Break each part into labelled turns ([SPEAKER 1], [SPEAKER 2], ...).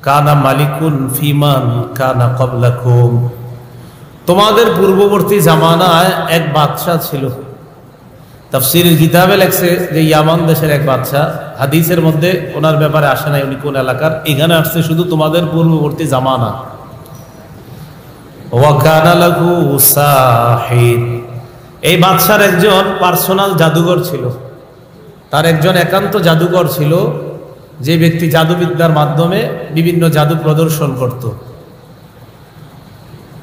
[SPEAKER 1] কানা মালিকুন ফিমান কানা ক্বাবলাকুম, তোমাদের পূর্ববর্তী জামানায় এক বাদশা ছিল। তাফসীরের কিতাবে লেখছে যে ইয়ামান দেশের এক বাদশা, হাদিসের মধ্যে ওনার ব্যাপারে আসে নাই উনি কোন এলাকার, এখানে আসছে শুধু তোমাদের পূর্ববর্তী জামানা। ওয়া কানা লাহু সাহির, এই বাদশার একজন পার্সোনাল জাদুঘর ছিল, তার একজন একান্ত জাদুঘর ছিল, যে ব্যক্তি জাদুবিদ্যার মাধ্যমে বিভিন্ন জাদু প্রদর্শন করত।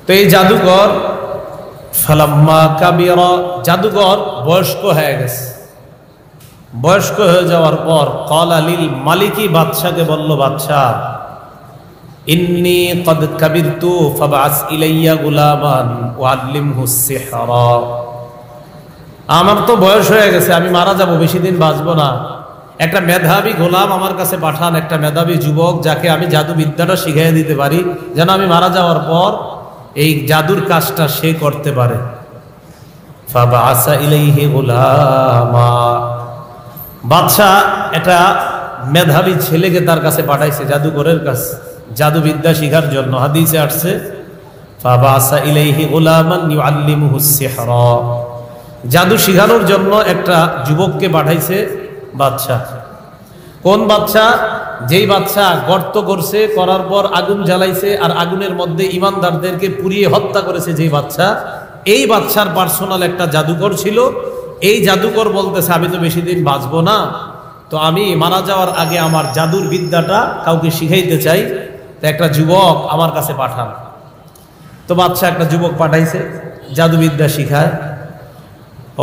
[SPEAKER 1] তো এই জাদুঘর ফালাম্মা কাবিরা, জাদুঘর বয়স্ক হয়ে গেছে। বয়স্ক হয়ে যাওয়ার পর ক্বালা লিল মালিকি, বাদশাকে বলল, বাদশাহ ইন্নী ক্বাদ কাবিরতু ফাবআস ইলাইয়া গুলামান ওয়াল্লিমহুস সিহরা, আমার তো বয়স হয়ে গেছে, আমি মারা যাব, বেশি দিন বাঁচবো না, একটা মেধাবী গোলাম আমার কাছে পাঠান, একটা মেধাবী যুবক যাকে আমি জাদু বিদ্যাটা শিখিয়ে দিতে পারি, যেন আমি মারা যাওয়ার পর এই জাদুর কাজটা সে করতে পারে। ফাবআসা ইলাইহি গুলামা, বাদশা একটা মেধাবী ছেলেকে তার কাছে পাঠাইছে জাদুঘরের কাছে জাদু বিদ্যা শিখার জন্য। হাদিসে আসছে ফাবআসা ইলাইহি গুলামান ইউআল্লিমুহুস সিহরা, জাদু শিখানোর জন্য একটা যুবককে পাঠাইছে বাদশা। কোন বাদশা? যেই বাদশা গর্ত করছে, করার পর আগুন জ্বালাইছে আর আগুনের মধ্যে ইমানদারদেরকে পুড়িয়ে হত্যা করেছে যেই বাদশা, এই বাদশার পার্সোনাল একটা জাদুকর ছিল। এই জাদুকর বলতেছে আমি তো বেশি দিন বাঁচবো না, তো আমি মারা যাওয়ার আগে আমার জাদুর বিদ্যাটা কাউকে শিখাইতে চাই, তো একটা যুবক আমার কাছে পাঠান। তো বাদশা একটা যুবক পাঠাইছে জাদুবিদ্যা শিখায়।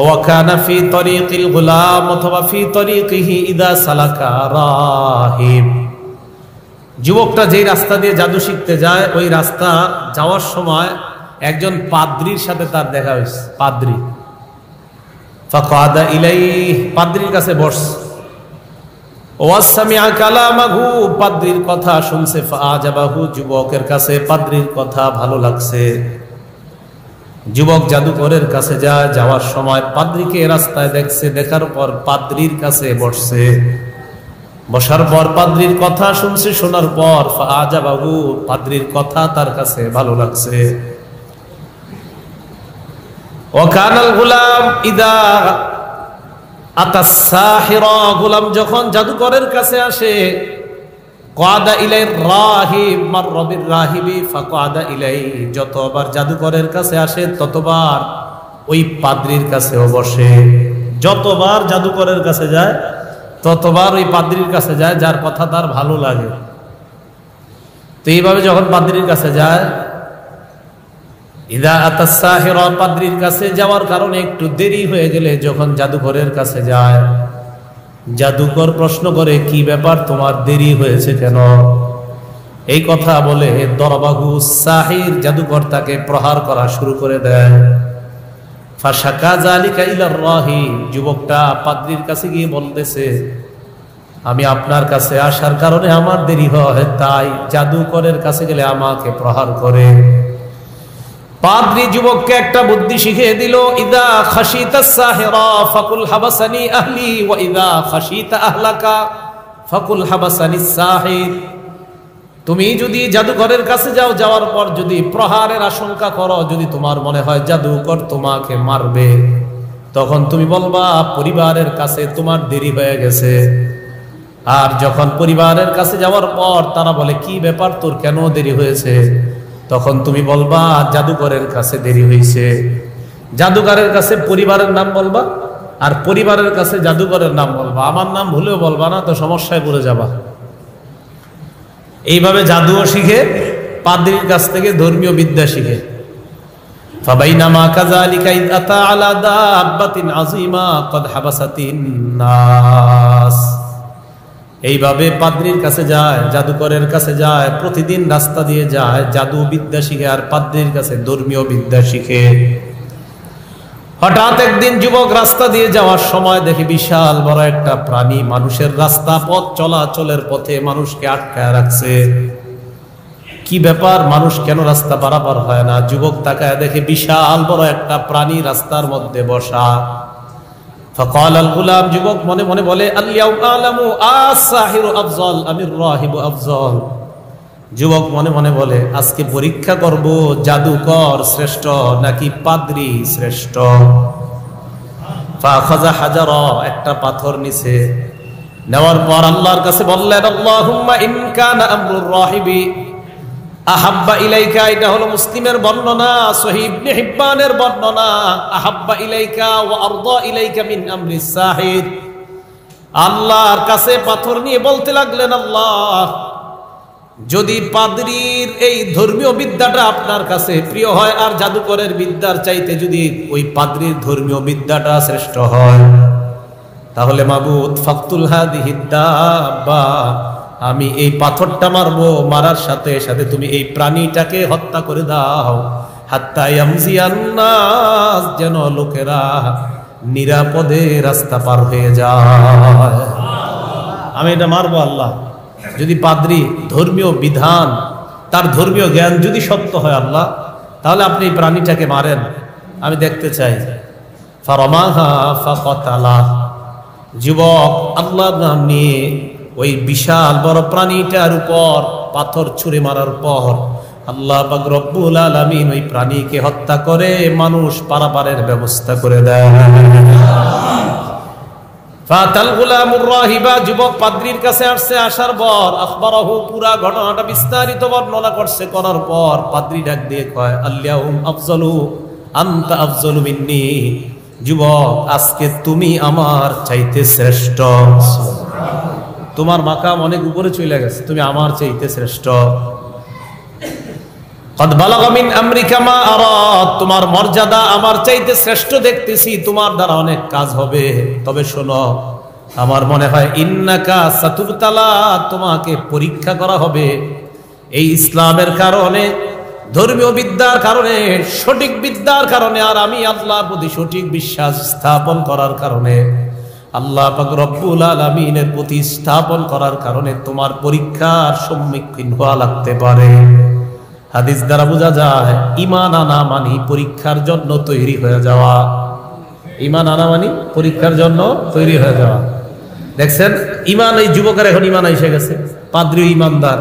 [SPEAKER 1] ওয়াকানা ফি তরিকিল গুলাম অথবা ফি তরিকিহি ইদা সালাকা রাহিব, যুবকটা যেই রাস্তা দিয়ে জাদু শিখতে যায় ওই রাস্তা যাওয়ার সময় একজন পাদ্রীর সাথে তার দেখা হয়েছে। পাদ্রী ফাকাদা ইলাইহি, পাদ্রীর কাছে বসছে। ওয়াসমিআ কালামাহু, পাদ্রীর কথা শুনছে। ফাআজাবাহু, যুবকের কাছে পাদ্রীর কথা ভালো লাগছে। যুবক জাদুকরের কাছে যায়, যাওয়ার সময় পাদ্রীকে রাস্তায় দেখছে, দেখার পর পাদ্রীর কাছে বসছে। বসার পর পাদ্রীর কথা শুনছে, শোনার পর ফাআজাবাহু, পাদ্রীর কথা তার কাছে ভালো লাগছে। ওয়াকানাল গুলাম ইদা আতাস সাহিরা, গোলাম যখন জাদুকরের কাছে আসে, ক্বাদা ইলাইর রাহিব মাররা বির রাহিবি ফাকাদা ইলাই, যতবার জাদুকরের কাছে আসে ততবার ওই পাদ্রীর কাছেও বসে। যতবার জাদুকরের কাছে যায় ততবার ওই পাদ্রীর কাছে যায় যার কথা তার ভালো লাগে। তো এইভাবে যখন পাদ্রীর কাছে যায়, ইদা আতাস সাহিরা, পাদ্রীর কাছে যাওয়ার কারণে একটু দেরি হয়ে গেলে যখন জাদুকরের কাছে যায়, জাদুকর প্রশ্ন করে কি ব্যাপার, তোমার দেরি হয়েছে কেন? এই কথা বলে দরবাহু সাহির, জাদুকর তাকে প্রহার করা শুরু করে দেয়। ফাশাকা যালিকা ইলার রাহিব, যুবকটা পাদ্রীর কাছে গিয়ে বলতেছে আমি আপনার কাছে আসার কারণে আমার দেরি হয়, তাই জাদুকরের কাছে গেলে আমাকে প্রহার করে। পাদ্রী যুবককে একটা বুদ্ধি শিখিয়ে দিল, ইদা খাশিতাস সাহিরা ফাকুল হাবাসানি আহলি ওয়া ইদা খাশিতা আহলাকা ফাকুল হাবাসানিস সাহির, তুমি যদি জাদুকরের কাছে যাও, যাওয়ার পর যদি প্রহারের আশঙ্কা করো, যদি তোমার মনে হয় জাদুকর তোমাকে মারবে, তখন তুমি বলবা পরিবারের কাছে তোমার দেরি হয়ে গেছে। আর যখন পরিবারের কাছে যাওয়ার পর তারা বলে কি ব্যাপার তোর কেন দেরি হয়েছে, তখন তুমি বলবা জাদুকরের কাছে দেরি হয়েছে। জাদুকরের কাছে পরিবারের নাম বলবা, আর পরিবারের কাছে জাদুকরের নাম বলবা, আমার নাম ভুলেও বলবা না, তো সমস্যায় পড়ে যাবা। এইভাবে জাদুও শিখে, পাদ্রীর কাছ থেকে ধর্মীয় বিদ্যা শিখে। ফাবাইনামা কাযালিকা ইয আতা আলা দাব্বাতিন আযীমা ক্বাদ হাবাসাতিন নাস, এইভাবে পাদ্রীর কাছে যায়, জাদুকরের কাছে যায়, প্রতিদিন রাস্তা দিয়ে যায়, জাদু বিদ্যা শিখে আর পাদ্রীর কাছে ধর্মীয় বিদ্যা শিখে। হঠাৎ একদিন যুবক রাস্তা দিয়ে যাওয়ার সময় দেখে বিশাল বড় একটা প্রাণী মানুষের রাস্তা পথ চলাচলের পথে মানুষকে আটকায় রাখছে। কি ব্যাপার, মানুষ কেন রাস্তা পারাপার হয় না? যুবক তাকায় দেখে বিশাল বড় একটা প্রাণী রাস্তার মধ্যে বসা। ফাকাল আল গুলাম, যুবক মনে মনে বলে আল ইয়াউম আলামু আস-সাহিরু আফজল আমির রাহিবু আফজল, যুবক মনে মনে বলে, আজকে পরীক্ষা করব জাদুকর শ্রেষ্ঠ নাকি পাদ্রী শ্রেষ্ঠ। ফাখাযা হাজারা, একটা পাথর নিছে, নেওয়ার পর আল্লাহর কাছে বললেন, আল্লাহুম্মা ইন কানা আমরুর রাহিবি আহাব্বা ইলাইকা। এটা হলো মুসলিমের বর্ণনা, সহিহ ইবনে হিব্বানের বর্ণনা। আহাব্বা ইলাইকা ওয়া আরদা ইলাইকা মিন আমরিস সাহির। আল্লাহর কাছে পাথর নিয়ে বলতে লাগলেন, আল্লাহ, যদি পাদ্রীর এই ধর্মীয় বিদ্যাটা আপনার কাছে প্রিয় হয় আর জাদুকরের বিদ্যার চাইতে যদি ওই পাদ্রীর ধর্মীয় বিদ্যাটা শ্রেষ্ঠ হয়, তাহলে মাবুদ ফাকতুল হাদিহিদ দাব্বা, আমি এই পাথরটা মারবো, মারার সাথে সাথে তুমি এই প্রাণীটাকে হত্যা করে দাও, হাত্তা ইয়ামজিয়ান নাস, যেন লোকেরা নিরাপদে রাস্তা পার হয়ে যায়। আমি এটা মারবো আল্লাহ, যদি পাদ্রী ধর্মীয় বিধান, তার ধর্মীয় জ্ঞান যদি সত্য হয় আল্লাহ, তাহলে আপনি এই প্রাণীটাকে মারেন, আমি দেখতে চাই। ফারামাহা ফাকাতালা, যুবক আল্লাহর নাম নিয়ে ওই বিশাল বড় প্রাণীটার উপর পাথর ছুঁড়ে মারার পর আল্লাহ পাক রব্বুল আলামিন ওই প্রাণীকে হত্যা করে মানুষ পারাপারের ব্যবস্থা করে দেয়। ফাতাল গুলামুর রাহিবা, যুবক পাদ্রীর কাছে আসছে, আসার পর আখবারাহু, পুরা ঘটনাটা বিস্তারিত বর্ণনা করছে। করার পর পাদ্রী ডাক দিয়ে কয়, আল্লাহুম আফজালু আনতা আফজালু মিন্নি, যুবক আজকে তুমি আমার চাইতে শ্রেষ্ঠ, তোমার মাকাম অনেক উপরে চলে গেছে, তুমি আমার চাইতে শ্রেষ্ঠ। কদ বালাগা মিন আমরিকা মা আরাদ, তোমার মর্যাদা আমার চাইতে শ্রেষ্ঠ দেখতেছি, তোমার দ্বারা অনেক কাজ হবে। তবে শোনো, আমার মনে হয় ইন্নাকা সাতুবতালা, তোমাকে পরীক্ষা করা হবে এই ইসলামের কারণে, ধর্মীয় বিদ্যার কারণে, সঠিক বিদ্যার কারণে, আর আমি আল্লাহর প্রতি সঠিক বিশ্বাস স্থাপন করার কারণে, আল্লাহ পাক রব্বুল আলামিনের প্রতি স্থাপন করার কারণে তোমার পরীক্ষার সম্মুখীন হওয়া লাগতে পারে। হাদিস দ্বারা বোঝা যায় ঈমান আনা মানে পরীক্ষার জন্য তৈরি হয়ে যাওয়া। ঈমান আনা মানে পরীক্ষার জন্য তৈরি হয়ে যাওয়া। দেখছেন, ঈমান, এই যুবকের এখন ঈমান এসে গেছে, পাদ্রী ঈমানদার।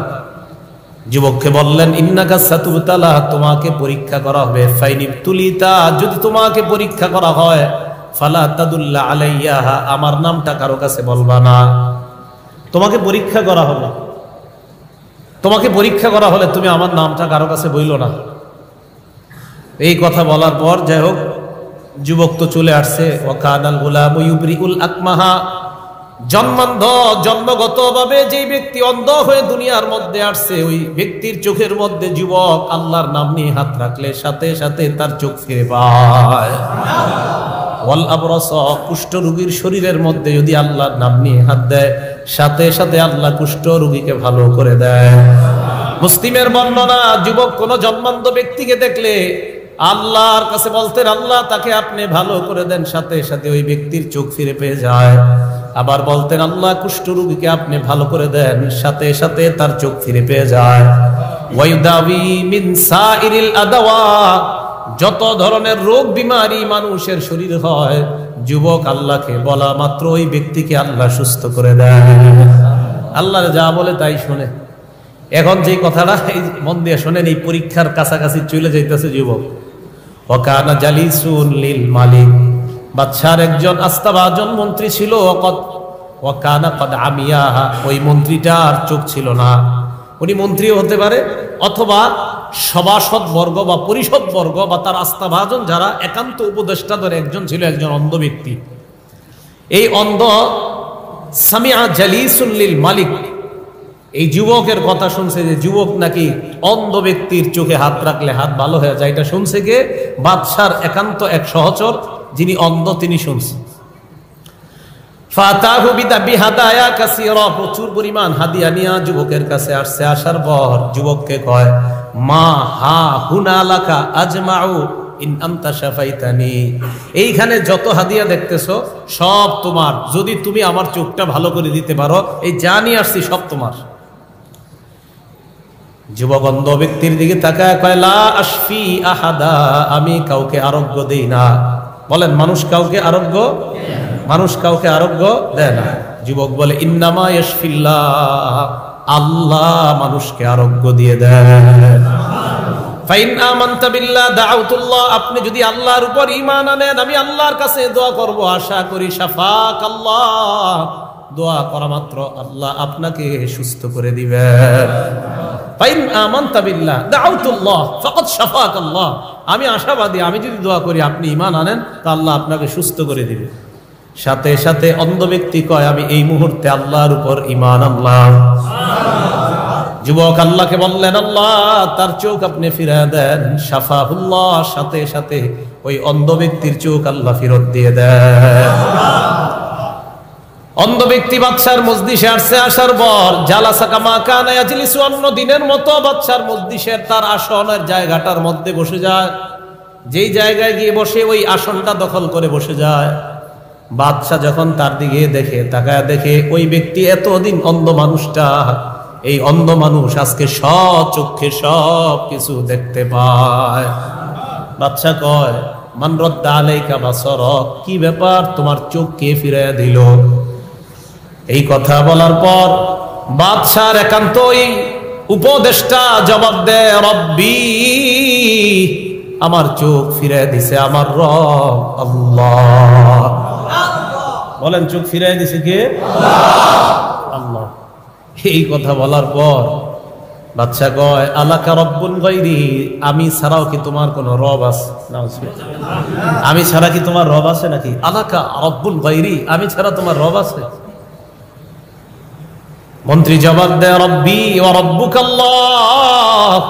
[SPEAKER 1] যুবককে বললেন, ইন্নাকা সাতুবতালা, তোমাকে পরীক্ষা করা হবে। ফাইনিবতুলিতা, যদি তোমাকে পরীক্ষা করা হয়, ফালা তাদুল্লা আলাইয়া, আমার নামটা কারো কাছে বলবা না। তোমাকে পরীক্ষা করা হবে, তোমাকে পরীক্ষা করা হলে তুমি আমার নামটা কারো কাছে বইলো না। এই কথা বলার পর যাই হোক, যুবক তো চলে আসছে। ওয়াকানাল গুলামু ইউবরিউল আকমাহা, জন্মান্ধ, জন্মগতভাবে যেই ব্যক্তি অন্ধ হয়ে দুনিয়ার মধ্যে আসছে, ওই ব্যক্তির চোখের মধ্যে যুবক আল্লাহর নাম নিয়ে হাত রাখলে সাথে সাথে তার চোখ ফিরে পায়। ওয়াল আবরাস, কুষ্ঠ রোগীর শরীরের মধ্যে যদি আল্লাহর নাম নিয়ে হাত দেয়, সাথে সাথে আল্লাহ কুষ্ঠ রোগীকে ভালো করে দেয়। মুসলিমের বর্ণনা, যুবক কোন জন্মান্ধ ব্যক্তিকে দেখলে আল্লাহর কাছে বলতেন, আল্লাহ তাকে আপনি ভালো করে দেন, সাথে সাথে ওই ব্যক্তির চোখ ফিরে পেয়ে যায়। আবার বলতেন, আল্লাহ কুষ্ঠ রোগীকে আপনি ভালো করে দেন, সাথে সাথে তার চোখ ফিরে পেয়ে যায়। ওয়াইদাবি মিন সাইরিল আদাওয়া, যত ধরনের রোগ বিমারি মানুষের শরীর হয়, যুবক আল্লাহকে বলা মাত্র ওই ব্যক্তিকে আল্লাহ সুস্থ করে দেয়। আল্লাহ যা বলে তাই শোনে। এখন যে কথাটা মন দিয়ে শোনেন, এই পরীক্ষার কাছাকাছি চলে যাইতেছে যুবক। ওয়াকানা জালিসুন লিল মালিক, বাদশার একজন আস্থাভাজন মন্ত্রী ছিল। ওয়াকানা কদ আমিয়া, ওই মন্ত্রীটার চোখ ছিল না। উনি মন্ত্রীও হতে পারে, অথবা সভাসদ বর্গ বা পরিষদ বর্গ বা তার আস্থাভাজন যারা একান্ত উপদেষ্টা ধরে একজন ছিল, একজন অন্ধ ব্যক্তি। এই অন্ধ সামিআ জালিসুন লিল মালিক, এই যুবকের কথা শুনছে, যে যুবক নাকি অন্ধ ব্যক্তির চোখে হাত রাখলে হাত ভালো হয়ে যায়। এটা শুনছে কে? বাদশার একান্ত এক সহচর যিনি অন্ধ, তিনি শুনছে। ফাতাহু বিহাদায়া কাসীরা, প্রচুর পরিমাণ হাদিয়া নিয়া যুবকের কাছে আসছে। আসার পর যুবককে কয়, মা হা হুনালাকা আজমাউ ইন আনতা শাফাইতানি, এইখানে যত হাদিয়া দেখতেছো সব তোমার, যদি তুমি আমার চোখটা ভালো করে দিতে পারো, এই যা নিয়ে আসছি সব তোমার। যুবক অন্ধ ব্যক্তির দিকে তাকায় কয়, লা আশফি আহাদা, আমি কাউকে আরোগ্য দেই না। বলেন, মানুষ কাউকে আরোগ্য, মানুষ কাউকে আরোগ্য দেয় না। যুবক বলে, ইন্নামা ইয়াশফিল্লাহ, আল্লাহ মানুষকে আরোগ্য দিয়ে দেন। ফাইন আমানতা বিল্লাহ দাউতুল্লাহ, আপনি যদি আল্লাহর উপর ঈমান আনেন আমি আল্লাহর কাছে দোয়া করব, আশা করি শাফাক আল্লাহ, দোয়া করা মাত্র আল্লাহ আপনাকে সুস্থ করে দিবেন। ফাইন আমানতা বিল্লাহ দাউতুল্লাহ ফাকাদ শাফাক আল্লাহ, আমি আশাবাদী, আমি যদি দোয়া করি আপনি ঈমান আনেন তা আল্লাহ আপনাকে সুস্থ করে দিবেন। সাথে সাথে অন্ধ ব্যক্তি কয় আমি এই মুহূর্তে আল্লাহর উপর ঈমান আনলাম। যুবক আল্লাহকে বললেন আল্লাহ তার চোখ আপনি ফিরিয়ে দেন, শাফাহুল্লাহ, সাথে সাথে ওই অন্ধ ব্যক্তির চোখ আল্লাহ ফেরত দিয়ে দেন। অন্ধ ব্যক্তি বাদশার মজলিসে আসছে, আসার পর জালাসা কামা কানা ইয়াজলিসু, অন্য দিনের মতো বাদশার মজলিসের তার আসনের জায়গাটার মধ্যে বসে যায়। যেই জায়গায় গিয়ে বসে ওই আসনটা দখল করে বসে যায়। বাদশা যখন তার দিকে দেখে, তাকায় দেখে ওই ব্যক্তি এতদিন অন্ধ মানুষটা, এই অন্ধ মানুষ আজকে সচক্ষে সব কিছু দেখতে পায়। বাদশা কয় মান রাদ্দা আলাইকা বাসারাক, কি ব্যাপার তোমার চোখ কে ফিরিয়ে দিল? এই কথা বলার পর বাদশার একান্তই উপদেষ্টা জবাব দেয় রব্বি, আমার চোখ ফিরিয়ে দিছে আমার রব আল্লাহ। বলেন চোখ ফিরিয়ে দিছে কে? আল্লাহ। এই কথা বলার পর বাদশা কয় আলাকা রব্বুন গায়রি, আমি ছাড়াও কি তোমার কোন রব আছে? আমি ছাড়া কি তোমার রব আছে নাকি? আলাকা রব্বুন গায়রি, আমি ছাড়া তোমার রব আছে? মন্ত্রী জবাব দেয় রব্বি ওয়া রব্বুকাল্লাহ,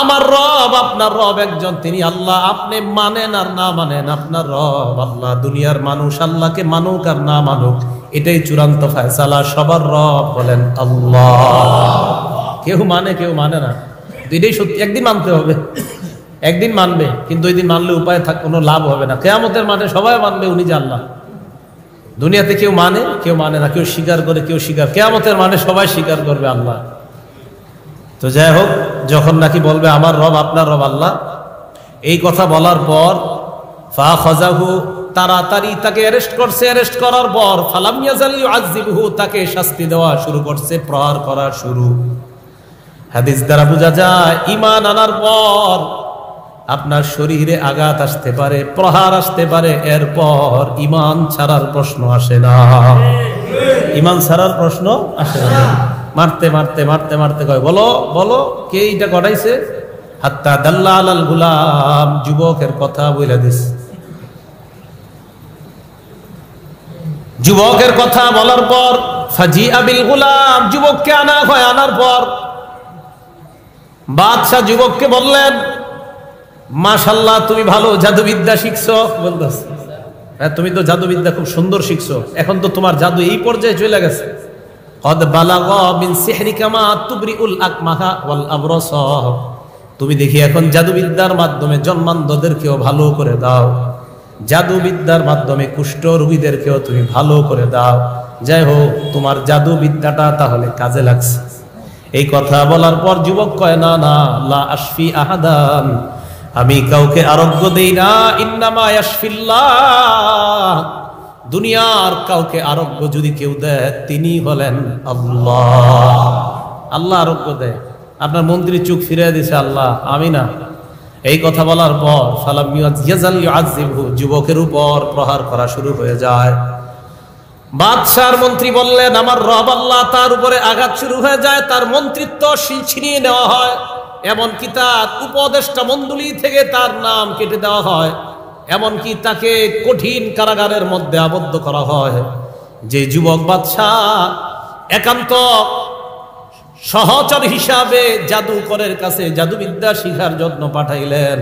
[SPEAKER 1] আমার রব আপনার রব একজন, তিনি আল্লাহ। আপনি মানেন আর না মানেন আপনার রব আল্লাহ। দুনিয়ার মানুষ আল্লাহকে মানুক আর না মানুক এটাই চূড়ান্ত ফয়সালা, সবার রব বলেন আল্লাহ। কেউ মানে কেউ মানে না, এটাই সত্যি। একদিন মানতে হবে, একদিন মানবে, কিন্তু ওই দিন মানলে উপায় থাক কোনো লাভ হবে না। কিয়ামতের মাঠে সবাই মানবে উনি যে আল্লাহ। দুনিয়াতে কেউ মানে কেউ মানে না, কেউ স্বীকার করে কেউ স্বীকার, কিয়ামতের মানে সবাই স্বীকার করবে আল্লাহ। তো যাই হোক, যখন নাকি বলবে আমার রব আপনার রব আল্লাহ, এই কথা বলার পর ফা খাযাহু, তাড়াতাড়ি তাকে অ্যারেস্ট করছে। অ্যারেস্ট করার পর ফালাম ইয়াজাল ইউআযিবুহু, তাকে শাস্তি দেওয়া শুরু করছে, প্রহার করা শুরু। হাদিস দ্বারা বোঝা যায় ঈমান আনার পর আপনার শরীরে আঘাত আসতে পারে, প্রহার আসতে পারে, এরপর ঈমান ছাড়ার প্রশ্ন আসে না। ঈমান ছাড়ার প্রশ্ন আসে না। মারতে মারতে মারতে মারতে কয় বলো বলো কে এইটা ঘটাইছে? হাত্তা দাল্লা আলাল গুলাম, যুবকের কথা বলে দিস। যুবকের কথা বলার পর ফাজিআ বিল গুলাম, যুবককে আনা হয়। আনার পর বাদশা যুবককে বললেন মাশাআল্লাহ তুমি ভালো জাদুবিদ্যা শিখছো। বলতেছে হ্যাঁ, তুমি তো জাদুবিদ্যা খুব সুন্দর শিখছো, এখন তো তোমার জাদু এই পর্যায়ে চলে গেছে। কদ বালাগা মিন সিহরিকা মা তুবরিউল আকমাহা ওয়াল আবরাস, তুমি দেখি এখন জাদুবিদ্যার মাধ্যমে জন্মান্ধদেরকেও ভালো করে দাও, জাদুবিদ্যার মাধ্যমে কুষ্ঠ রোগীদেরকেও তুমি ভালো করে দাও। যাই হোক, তোমার জাদুবিদ্যাটা তাহলে কাজে লাগছে। এই কথা বলার পর যুবক কয় না না, লা আশফি আহাদান, আমি কাউকে আরোগ্য দেই না। ইন্নামা ইয়াশফিল্লাহ, দুনিয়ার কাউকে আরোগ্য যদি কেউ দেয় তিনি হলেন আল্লাহ। আল্লাহ আরোগ্য দেয়। আপনার মন্ত্রী চোখ ফিরিয়ে দিছে আল্লাহ, আমি না। এই কথা বলার পর ফালাম ইয়াজাল ইউআযিবহু, যুবকের উপর প্রহার করা শুরু হয়ে যায়। বাদশার মন্ত্রী বললেন আমার রব আল্লাহ, তার উপরে আঘাত শুরু হয়ে যায়, তার মন্ত্রিত্ব ছিনিয়ে নেওয়া হয়, এমনকি তার উপদেষ্টা মণ্ডলী থেকে তার নাম কেটে দেওয়া হয়, এমনকি তাকে কঠিন কারাগারের মধ্যে আবদ্ধ করা হয়। যে যুবক বাদশাহ একান্ত সহচর হিসাবে জাদুকরের কাছে জাদুবিদ্যা শিখার জন্য পাঠাইলেন,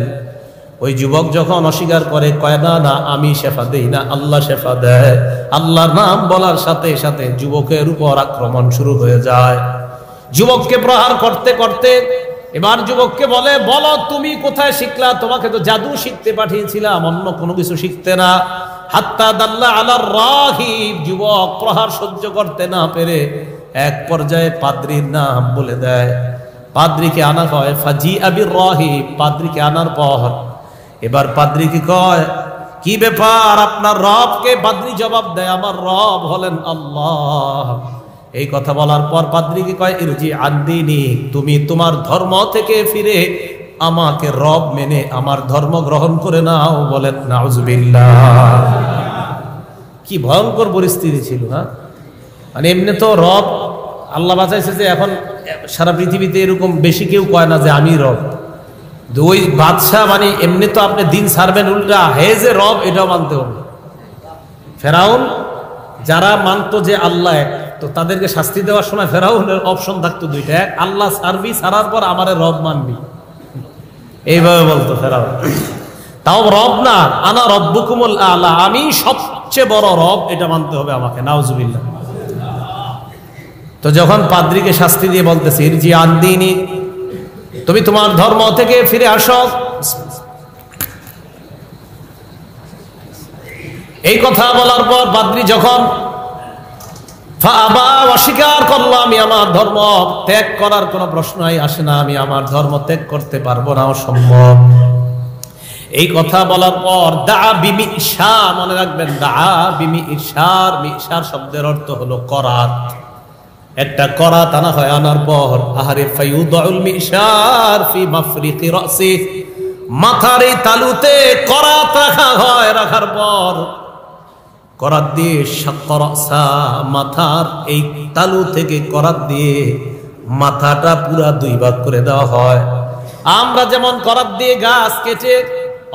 [SPEAKER 1] ওই যুবক যখন অস্বীকার করে, কয় না না আমি শেফা দেই না, আল্লাহ শেফা দেয়, আল্লাহর নাম বলার সাথে সাথে যুবকের উপর আক্রমণ শুরু হয়ে যায়। যুবককে প্রহার করতে করতে এবার যুবককে বলে বলো তুমি কোথায় শিখলা? তোমাকে তো জাদু শিখতে পাঠিয়েছিলাম, অন্য কোনো কিছু শিখতে না। হাত্তা দাল্লা আলার রাহিব, যুবক প্রহার সহ্য করতে না পেরে এক পর্যায়ে পাদ্রীর নাম বলে দেয়। পাদ্রীকে আনা হয়, ফাজিআ বির রাহিব, পাদ্রীকে আনার পর এবার পাদ্রীকে কয় কি ব্যাপার আপনার রবকে? পাদ্রী জবাব দেয় আমার রব হলেন আল্লাহ। এই কথা বলার পর পাদ্রীকে কয় ইরজি আনদিনী, তুমি তোমার ধর্ম থেকে ফিরে আমাকে রব মেনে আমার ধর্ম গ্রহণ করে নাও। বলেন নাউজুবিল্লাহ। কি ভয়ঙ্কর পরিস্থিতি ছিল না? মানে এমনি তো রব আল্লাহ বাঁচাইছে যে এখন সারা পৃথিবীতে এরকম বেশি কেউ কয় না যে আমি রব। ওই বাদশাহ মানে এমনি তো আপনি দিন ছাড়বেন, উল্টা হে যে রব এটাও মানতে হবে। ফেরাউন যারা মানতো যে আল্লাহ এক, তো তাদেরকে শাস্তি দেওয়ার সময় ফেরাউনের অপশন থাকতো দুইটা, এক আল্লাহ ছাড়বি, ছাড়ার পর আমারে রব মানবি, এইভাবে বলতো ফেরাউন। তাও রব না, আনা রব্বুকুমুল আলা, আমি সবচেয়ে বড় রব, এটা মানতে হবে আমাকে। নাউজুবিল্লাহ। তো যখন পাদ্রীকে শাস্তি দিয়ে বলতেছে ইরজি আনদিনী, তুমি তোমার ধর্ম থেকে ফিরে আসো, এই কথা বলার পর পাদ্রী যখন অস্বীকার করলো, আমি আমার ধর্ম ত্যাগ করার কোনো প্রশ্নই আসে না, আমি আমার ধর্ম ত্যাগ করতে পারবো না, অসম্ভব। এই কথা বলার পর দা বিমিশা, মনে রাখবেন দা বিমিশার, মিশার শব্দের অর্থ হলো করাত। একটা করাত আনা হয়, আনার পর আহারে ফায়ুদউল মিশার ফি মাফরিকি রাসি, মাথার এই তালুতে করাত রাখা হয়, রাখার পর করাত দিয়ে শাক্কারাসা, মাথার এই তালু থেকে করাত দিয়ে মাথাটা পুরা দুই ভাগ করে দেওয়া হয়। আমরা যেমন করাত দিয়ে গাছ কেটে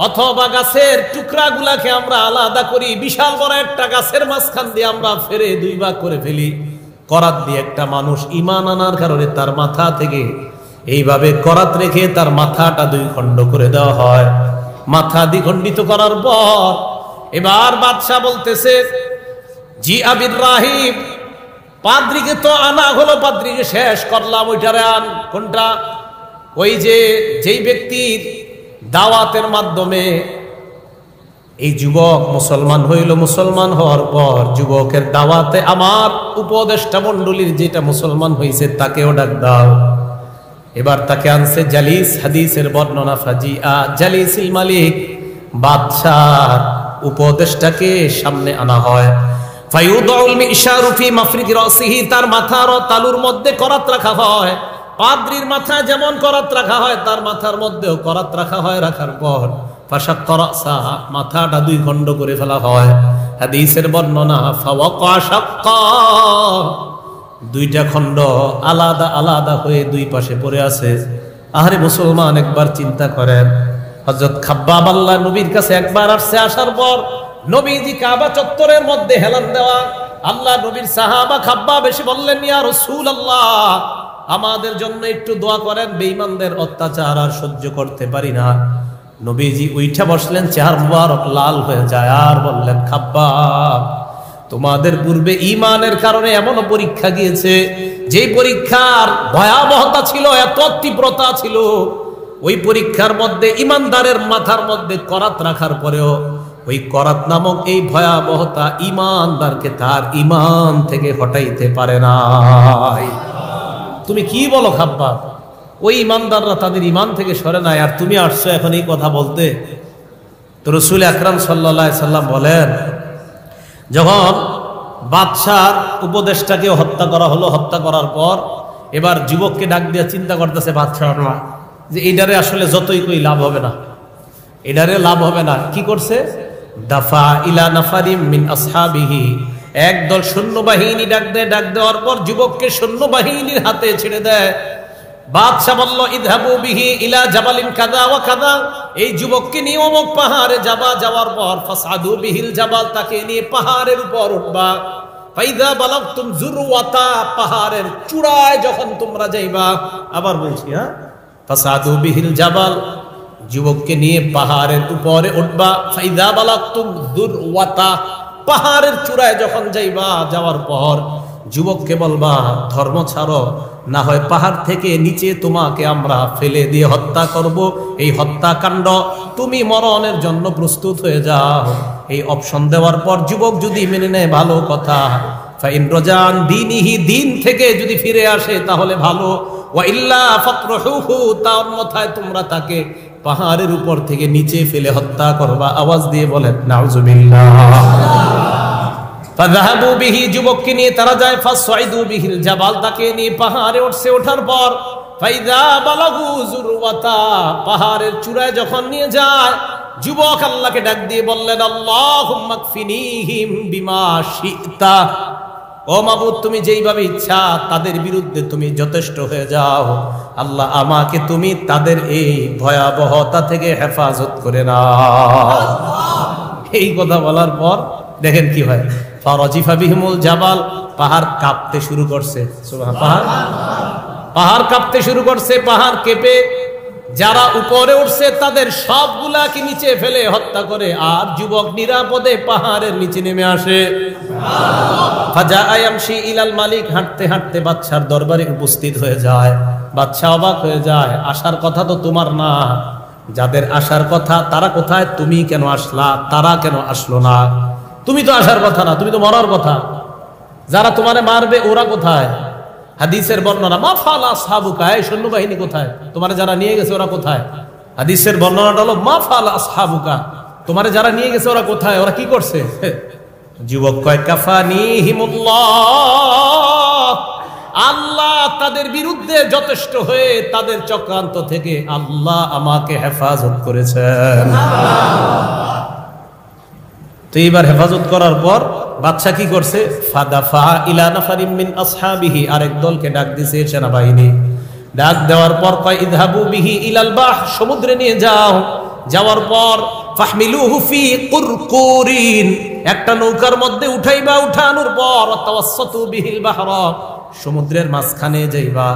[SPEAKER 1] অথবা গাছের টুকরাগুলাকে আমরা আলাদা করি, বিশাল বড় একটা গাছের মাঝখান দিয়ে আমরা ফেরে দুই ভাগ করে ফেলি, করাত দিয়ে একটা মানুষ ঈমান আনার কারণে তার মাথা থেকে এইভাবে করাত রেখে তার মাথাটা দুই খণ্ড করে দেওয়া হয়। মাথা দ্বিখণ্ডিত করার পর এবার বাদশাহ বলতেছে জি আবির রাহিব, পাদ্রীকে তো আনা হলো, পাদ্রীকে শেষ করলাম, ওইটারে আন। কোনটা? ওই যে যেই ব্যক্তির দাওয়াতের মাধ্যমে এই যুবক মুসলমান হইল, মুসলমান হওয়ার পর যুবকের দাওয়াতে আমার উপদেষ্টা মণ্ডলীর যেটা মুসলমান হয়েছে তাকেও ডাক দাও। এবার তাকে আনছে জালিস, হাদিসের বর্ণনা ফাজিআ জালিসিল মালিক, বাদশাহ উপদেষ্টাকে সামনে আনা হয়। ফায়ুদউল মিশারু ফি মাফরিকি রাসিহি, তার মাথার তালুর মধ্যে করাত রাখা হয়। পাদ্রীর মাথা যেমন করাত রাখা হয় তার মাথার মধ্যেও করাত রাখা হয়। রাখার পর ফাশাক্কারাসা, মাথাটা দুই খণ্ড করে ফেলা হয়। হাদিসের বর্ণনা ফাওয়াকা শাক্কা, দুইটা খণ্ড আলাদা আলাদা হয়ে দুই পাশে পড়ে আছে। আহারে মুসলমান, একবার চিন্তা করেন, হযরত খাব্বাব আল্লাহ নবীর কাছে একবার আসছে, আসার পর নবীজি কাবা চত্বরের মধ্যে হেলান দেওয়া, আল্লাহ নবীর সাহাবা খাব্বাব এসে বললেন ইয়া রাসূলুল্লাহ, আমাদের জন্য একটু দোয়া করেন, বেঈমানদের অত্যাচার আর সহ্য করতে পারি না। নবীজি উইঠা বসলেন, চেহারা মুবারক লাল হয়ে যায়, আর বললেন খাব্বাব, তোমাদের পূর্বে ঈমানের কারণে এমন পরীক্ষা গিয়েছে, যে পরীক্ষার ভয়াবহতা ছিল, এত তীব্রতা ছিল, ওই পরীক্ষার মধ্যে ঈমানদারের মাথার মধ্যে করাত রাখার পরেও ওই করাত নামক এই ভয়াবহতা ঈমানদারকে তার ঈমান থেকে হটাইতে পারে না। তুমি কি বলো খাব্বাব? ওই ঈমানদাররা তাদের ঈমান থেকে সরে নাই, আর তুমি আসছো এখন এই কথা বলতে? তো রাসূল আকরাম সাল্লাল্লাহু আলাইহি সাল্লাম বলেন, যখন বাদশার উপদেষ্টাকে হত্যা করা হলো, হত্যা করার পর এবার যুবককে ডাক দিয়ে চিন্তা করতেছে বাদশাহরা যে এইটারে আসলে যতই কই লাভ হবে না, এটারে লাভ হবে না। কি করছে? দাফা ইলা নাফারিম মিন আসহাবিহি, একদল সৈন্যবাহিনী ডাক দেয়, ডাক দেওয়ার পর যুবককে সৈন্যবাহিনীর হাতে ছেড়ে দেয়। বাদশা বলল ইযহাবু বিহি ইলা জাবালিন কাযা ওয়া কাযা, এই যুবককে নিয়ে অমুক পাহাড়ে যাবা, যাওয়ার পর ফাসআদু বিহিল জাবাল, তাকে নিয়ে পাহাড়ের উপর উঠবা। ফাইযা বালাগতুম যুরওয়াতা, পাহাড়ের চূড়ায় যখন তোমরা যাইবা, আবার বলছি হ্যাঁ, ফাসআদু বিহিল জাবাল, যুবককে নিয়ে পাহাড়ের উপরে উঠবা। ফাইযা বালাগতুম যুরওয়াতা, পাহাড়ের চূড়ায় যখন যাইবা, যাওয়ার পর যুবককে বলবা ধর্ম ছাড়ো, না হয় পাহাড় থেকে নিচে তোমাকে আমরা ফেলে দিয়ে হত্যা করব। এই হত্যাকাণ্ড তুমি মরণের জন্য প্রস্তুত হয়ে যাও। এই অপশন দেওয়ার পর যুবক যদি মেনে নেয় ভালো কথা, ফাইন রাজান দীনিহি, দিন থেকে যদি ফিরে আসে তাহলে ভালো, ওয়া ইল্লা ফাতরুহু, তার মাথায় তোমরা তাকে পাহাড়ের উপর থেকে নিচে ফেলে হত্যা করবা। আওয়াজ দিয়ে বলেন নাউজুবিল্লাহ। ফাযাহাবু বিহি, যুবককে নিয়ে তারা যায়, ফাসসাইদু বিহিল জাবাল, তাকে নিয়ে পাহাড়ে উঠছে। ওঠার পর ফাইযা বালাগু যুরওয়াতা, পাহাড়ের চূড়ায় যখন নিয়ে যায়, যুবক আল্লাহকে ডাক দিয়ে বললেন, আল্লাহুম্মা কফিনিহিম বিমা শি'তা, ও মাবুদ তুমি যেইভাবে ইচ্ছা তাদের বিরুদ্ধে তুমি যথেষ্ট হয়ে যাও। আল্লাহ আমাকে তুমি তাদের এই ভয়াবহতা থেকে হেফাজত করে নাও। এই কথা বলার পর দেখেন কি হয়, ফারাজিফা বিহিমুল জাবাল, পাহাড় কাঁপতে শুরু করছে। পাহাড় কাঁপতে শুরু করছে, পাহাড় কেঁপে যারা উপরে উঠছে তাদের সবগুলাকে নিচে ফেলে হত্যা করে, আর যুবক নিরাপদে পাহাড়ের নিচে নেমে আসে। ফাজাআ ইয়ামশি ইলাল মালিক, হাঁটতে হাঁটতে বাদশার দরবারে উপস্থিত হয়ে যায়। বাদশা অবাক হয়ে যায়, আসার কথা তো তোমার না, যাদের আসার কথা তারা কোথায়? তুমি কেন আসলা? তারা কেন আসলো না? তুমি তো আসার কথা না, তুমি তো মরার কথা। যারা তোমারে মারবে ওরা কোথায়? হাদিসের বর্ণনা, মা ফাআলা আসহাবুকা, এই সৈন্যবাহিনী কোথায়? তোমারে যারা নিয়ে গেছে ওরা কোথায়? হাদিসের বর্ণনাটা হলো মা ফাআলা আসহাবুকা, তোমারে যারা নিয়ে গেছে ওরা কোথায়, ওরা কি করছে? যুবক কয়, কাফানিহিমুল্লাহ, আল্লাহ তাদের বিরুদ্ধে যথেষ্ট হয়ে তাদের চক্রান্ত থেকে আল্লাহ আমাকে হেফাজত করেছেন। তো এইবার হেফাজত করার পর বাদশা কি করছে? ফাদাফা ইলা নাফারিম মিন আসহাবিহি, আরেক দলকে ডাক দিয়েছে সেনাবাহিনী। ডাক দেওয়ার পর কয়, ইযহাবু বিহি ইলাল বাহ, সমুদ্রে নিয়ে যাও। যাওয়ার পর ফাহমিলুহু ফি কুরকুরিন, একটা নৌকার মধ্যে উঠাইবা, উঠানোর পর তাওয়াসসাতু বিহিল বাহরা, সমুদ্রের মাঝখানে যাইবা।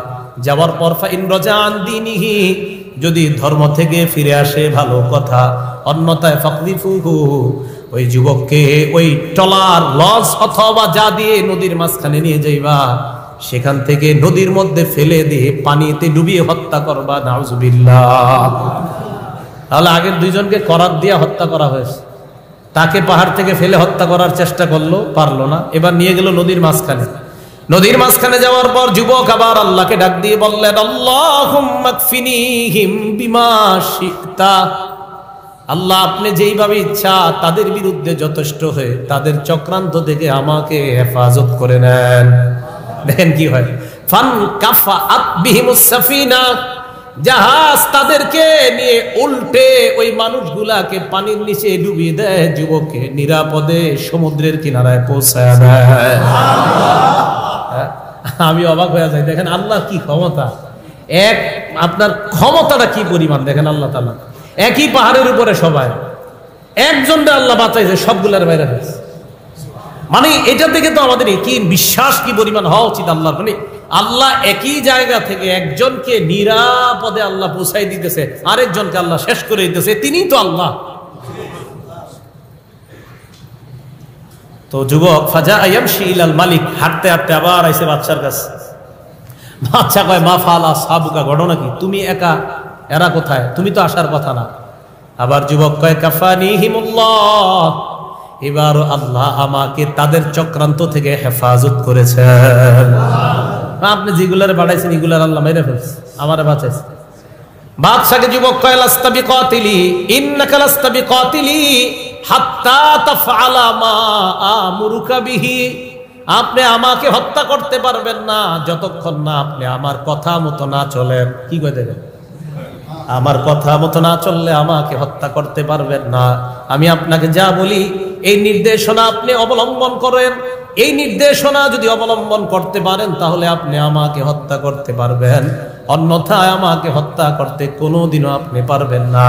[SPEAKER 1] যাওয়ার পর ফাইন রাজান দিনিহি, যদি ধর্ম থেকে ফিরে আসে ভালো কথা, অন্যথায় ফাকদিফুহু, ওই যুবককে ওই টলার লঞ্চ অথবা যা দিয়ে নদীর মাঝখানে নিয়ে যাইবা, সেখান থেকে নদীর মধ্যে ফেলে দিয়ে পানিতে ডুবিয়ে হত্যা করবা। নাউজুবিল্লাহ। তাহলে আগের দুইজনকে করাত দিয়ে হত্যা করা হয়েছে, তাকে পাহাড় থেকে ফেলে হত্যা করার চেষ্টা করলো, পারলো না, এবার নিয়ে গেল নদীর মাঝখানে। নদীর মাঝখানে যাওয়ার পর যুবক আবার আল্লাহকে ডাক দিয়ে বললেন, আল্লাহুম্মা কফিনিহিম বিমা শি'তা, আল্লাহ আপনি যেইভাবে ইচ্ছা তাদের বিরুদ্ধে যথেষ্ট হয়ে তাদের চক্রান্ত থেকে আমাকে হেফাজত করে নেন। দেখেন কি হয়, ফান কাফাআত বিহিমুস সাফিনা, জাহাজ তাদেরকে নিয়ে উল্টে ওই মানুষগুলাকে পানির নিচে ডুবিয়ে দেয়, যুবককে নিরাপদে সমুদ্রের কিনারায় পৌঁছায় দেয়। আমি অবাক হয়ে যাই, দেখেন আল্লাহ কি ক্ষমতা, এক আপনার ক্ষমতাটা কি পরিমাণ দেখেন। আল্লাহ তাআলা একই পাহাড়ের উপরে সবাই, একজনটা আল্লাহ বাঁচাইছে, সবগুলার বাইরে হয়েছে। মানে এটা থেকে তো আমাদের কি বিশ্বাস, কি পরিমাণ হওয়া উচিত আল্লাহর। মানে আল্লাহ একই জায়গা থেকে একজনকে নিরাপদে আল্লাহ পৌঁছাই দিতেছে, আরেকজনকে আল্লাহ শেষ করে দিতেছে, তিনিই তো আল্লাহ। তো যুবক ফাজা ইয়ামশি ইলাল মালিক, হাঁটতে হাঁটতে আবার আইছে বাদশার কাছে। বাদশা কয়, মা ফাআলা আসহাবুকা, ঘটনা কি? তুমি একা, এরা কোথায়? তুমি তো আসার কথা না। আবার যুবক কয়, কাফানিহিমুল্লাহ, এবার আল্লাহ আমাকে তাদের চক্রান্ত থেকে হেফাজত করেছেন। আপনি যেগুলার বাড়াইছেন এগুলার আল্লাহ মেরে ফেলছে, আমারে বাঁচাইছে। বাদশাকে যুবক কয়, লাস্তা বিকাতিলি, ইন্নাকা লাস্তা বিকাতিলি হাত্তা তাফআলা মা আমুরুকা বিহি, আপনি আমাকে হত্যা করতে পারবেন না যতক্ষণ না আপনি আমার কথা মতো না চলেন। কি কয় দেখেন, আমার কথা মতো না চললে আমাকে হত্যা করতে পারবেন না। আমি আপনাকে যা বলি এই নির্দেশনা আপনি অবলম্বন করেন, এই নির্দেশনা যদি অবলম্বন করতে পারেন তাহলে আপনি আমাকে হত্যা করতে পারবেন, অন্যথায় আমাকে হত্যা করতে কোনোদিনও আপনি পারবেন না।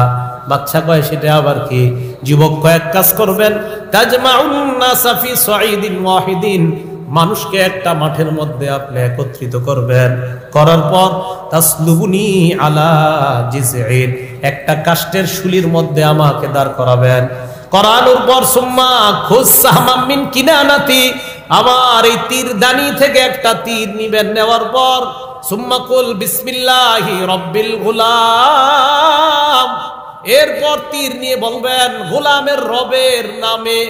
[SPEAKER 1] বাদশা কয়, সেটা আবার কি? যুবক কয়েক কাজ করবেন, তাজমাউন নাসা ফি সাঈদিন ওয়াহিদিন, মানুষকে একটা মাঠের মধ্যে আপনি একত্রিত করবেন, করার পর তাসলুবুনি আলা জিজঈন, একটা কাষ্ঠের শুলির মধ্যে আমাকে দাঁড় করাবেন, করানোর পর সুম্মা খুজ সাহমাম মিন কিনানাতি, আমার এই তীর দানি থেকে একটা তীর নিবেন, নেওয়ার পর সুম্মা কুল বিসমিল্লাহি রাব্বিল গুলাম, এরপর তীর নিয়ে বলবেন গোলামের রবের নামে।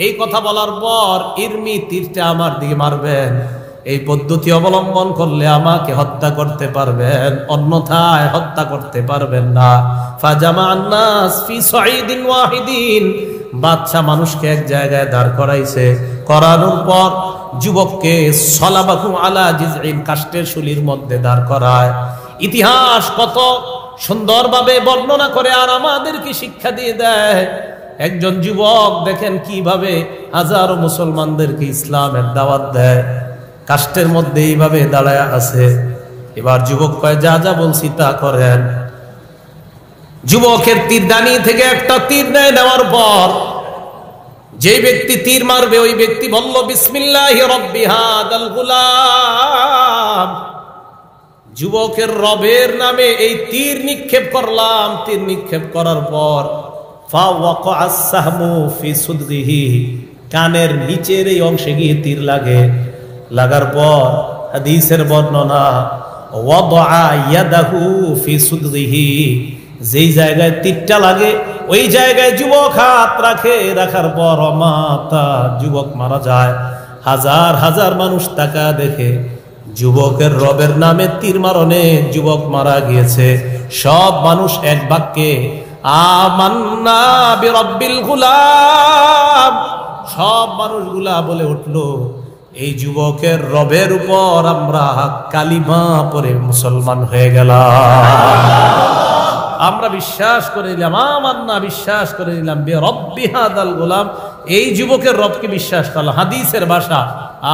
[SPEAKER 1] এই কথা বলার পর ইরমি, তীরটা আমার দিকে মারবেন। এই পদ্ধতি অবলম্বন করলে আমাকে হত্যা করতে পারবেন, অন্যথায় হত্যা করতে পারবেন না। ফাজামা আন-নাস ফি সাঈদিন ওয়াহিদিন, বাদশা মানুষকে এক জায়গায় দাঁড় করাইছে, করানোর পর যুবককে সলাবাহু আলা জিজইন কাষ্টের শুলির মধ্যে দাঁড় করায়। ইতিহাস কত সুন্দরভাবে বর্ণনা করে আর আমাদেরকে শিক্ষা দিয়ে দেয়। একজন যুবক দেখেন কিভাবে হাজারো মুসলমানদেরকে ইসলামের দাওয়াত দেয়, কাষ্টের মধ্যে এইভাবে দাঁড়ায় আছে। এবার যুবক কয়, যা যা বলছি তা করেন। যুবকের তীরদানি থেকে একটা তীর নেওয়ার পর যে ব্যক্তি তীর মারবে ওই ব্যক্তি বলল, বিসমিল্লাহি রব্বি হাদাল গুলাম। যুবকের রবের নামে এই তীর নিক্ষেপ করলাম। তীর নিক্ষেপ করার পর ফাওয়াকাআস সাহমু ফি সুদরিহি, কানের নিচের এই অংশে গিয়ে তীর লাগে। লাগার পর হাদিসের বর্ণনা, ওয়াদআ ইয়াদাহু ফি সুদরিহি, যেই জায়গায় তীরটা লাগে ওই জায়গায় যুবক হাত রাখে। রাখার পর মাতা, যুবক মারা যায়। হাজার হাজার মানুষ তাকা দেখে যুবকের রবের নামে তীর মারণে যুবক মারা গিয়েছে। সব মানুষ এক বাক্যে আমান্না বিরব্বিল গুলাম, সব মানুষগুলা বলে উঠলো, এই যুবকের রবের উপর আমরা কালিমা পড়ে মুসলমান হয়ে গেলাম। আমরা বিশ্বাস করে নিলাম, আমান্না বিশ্বাস করে নিলাম, বিরব্বি হাদাল গুলাম, এই যুবকের রবকে বিশ্বাস করলাম। হাদিসের ভাষা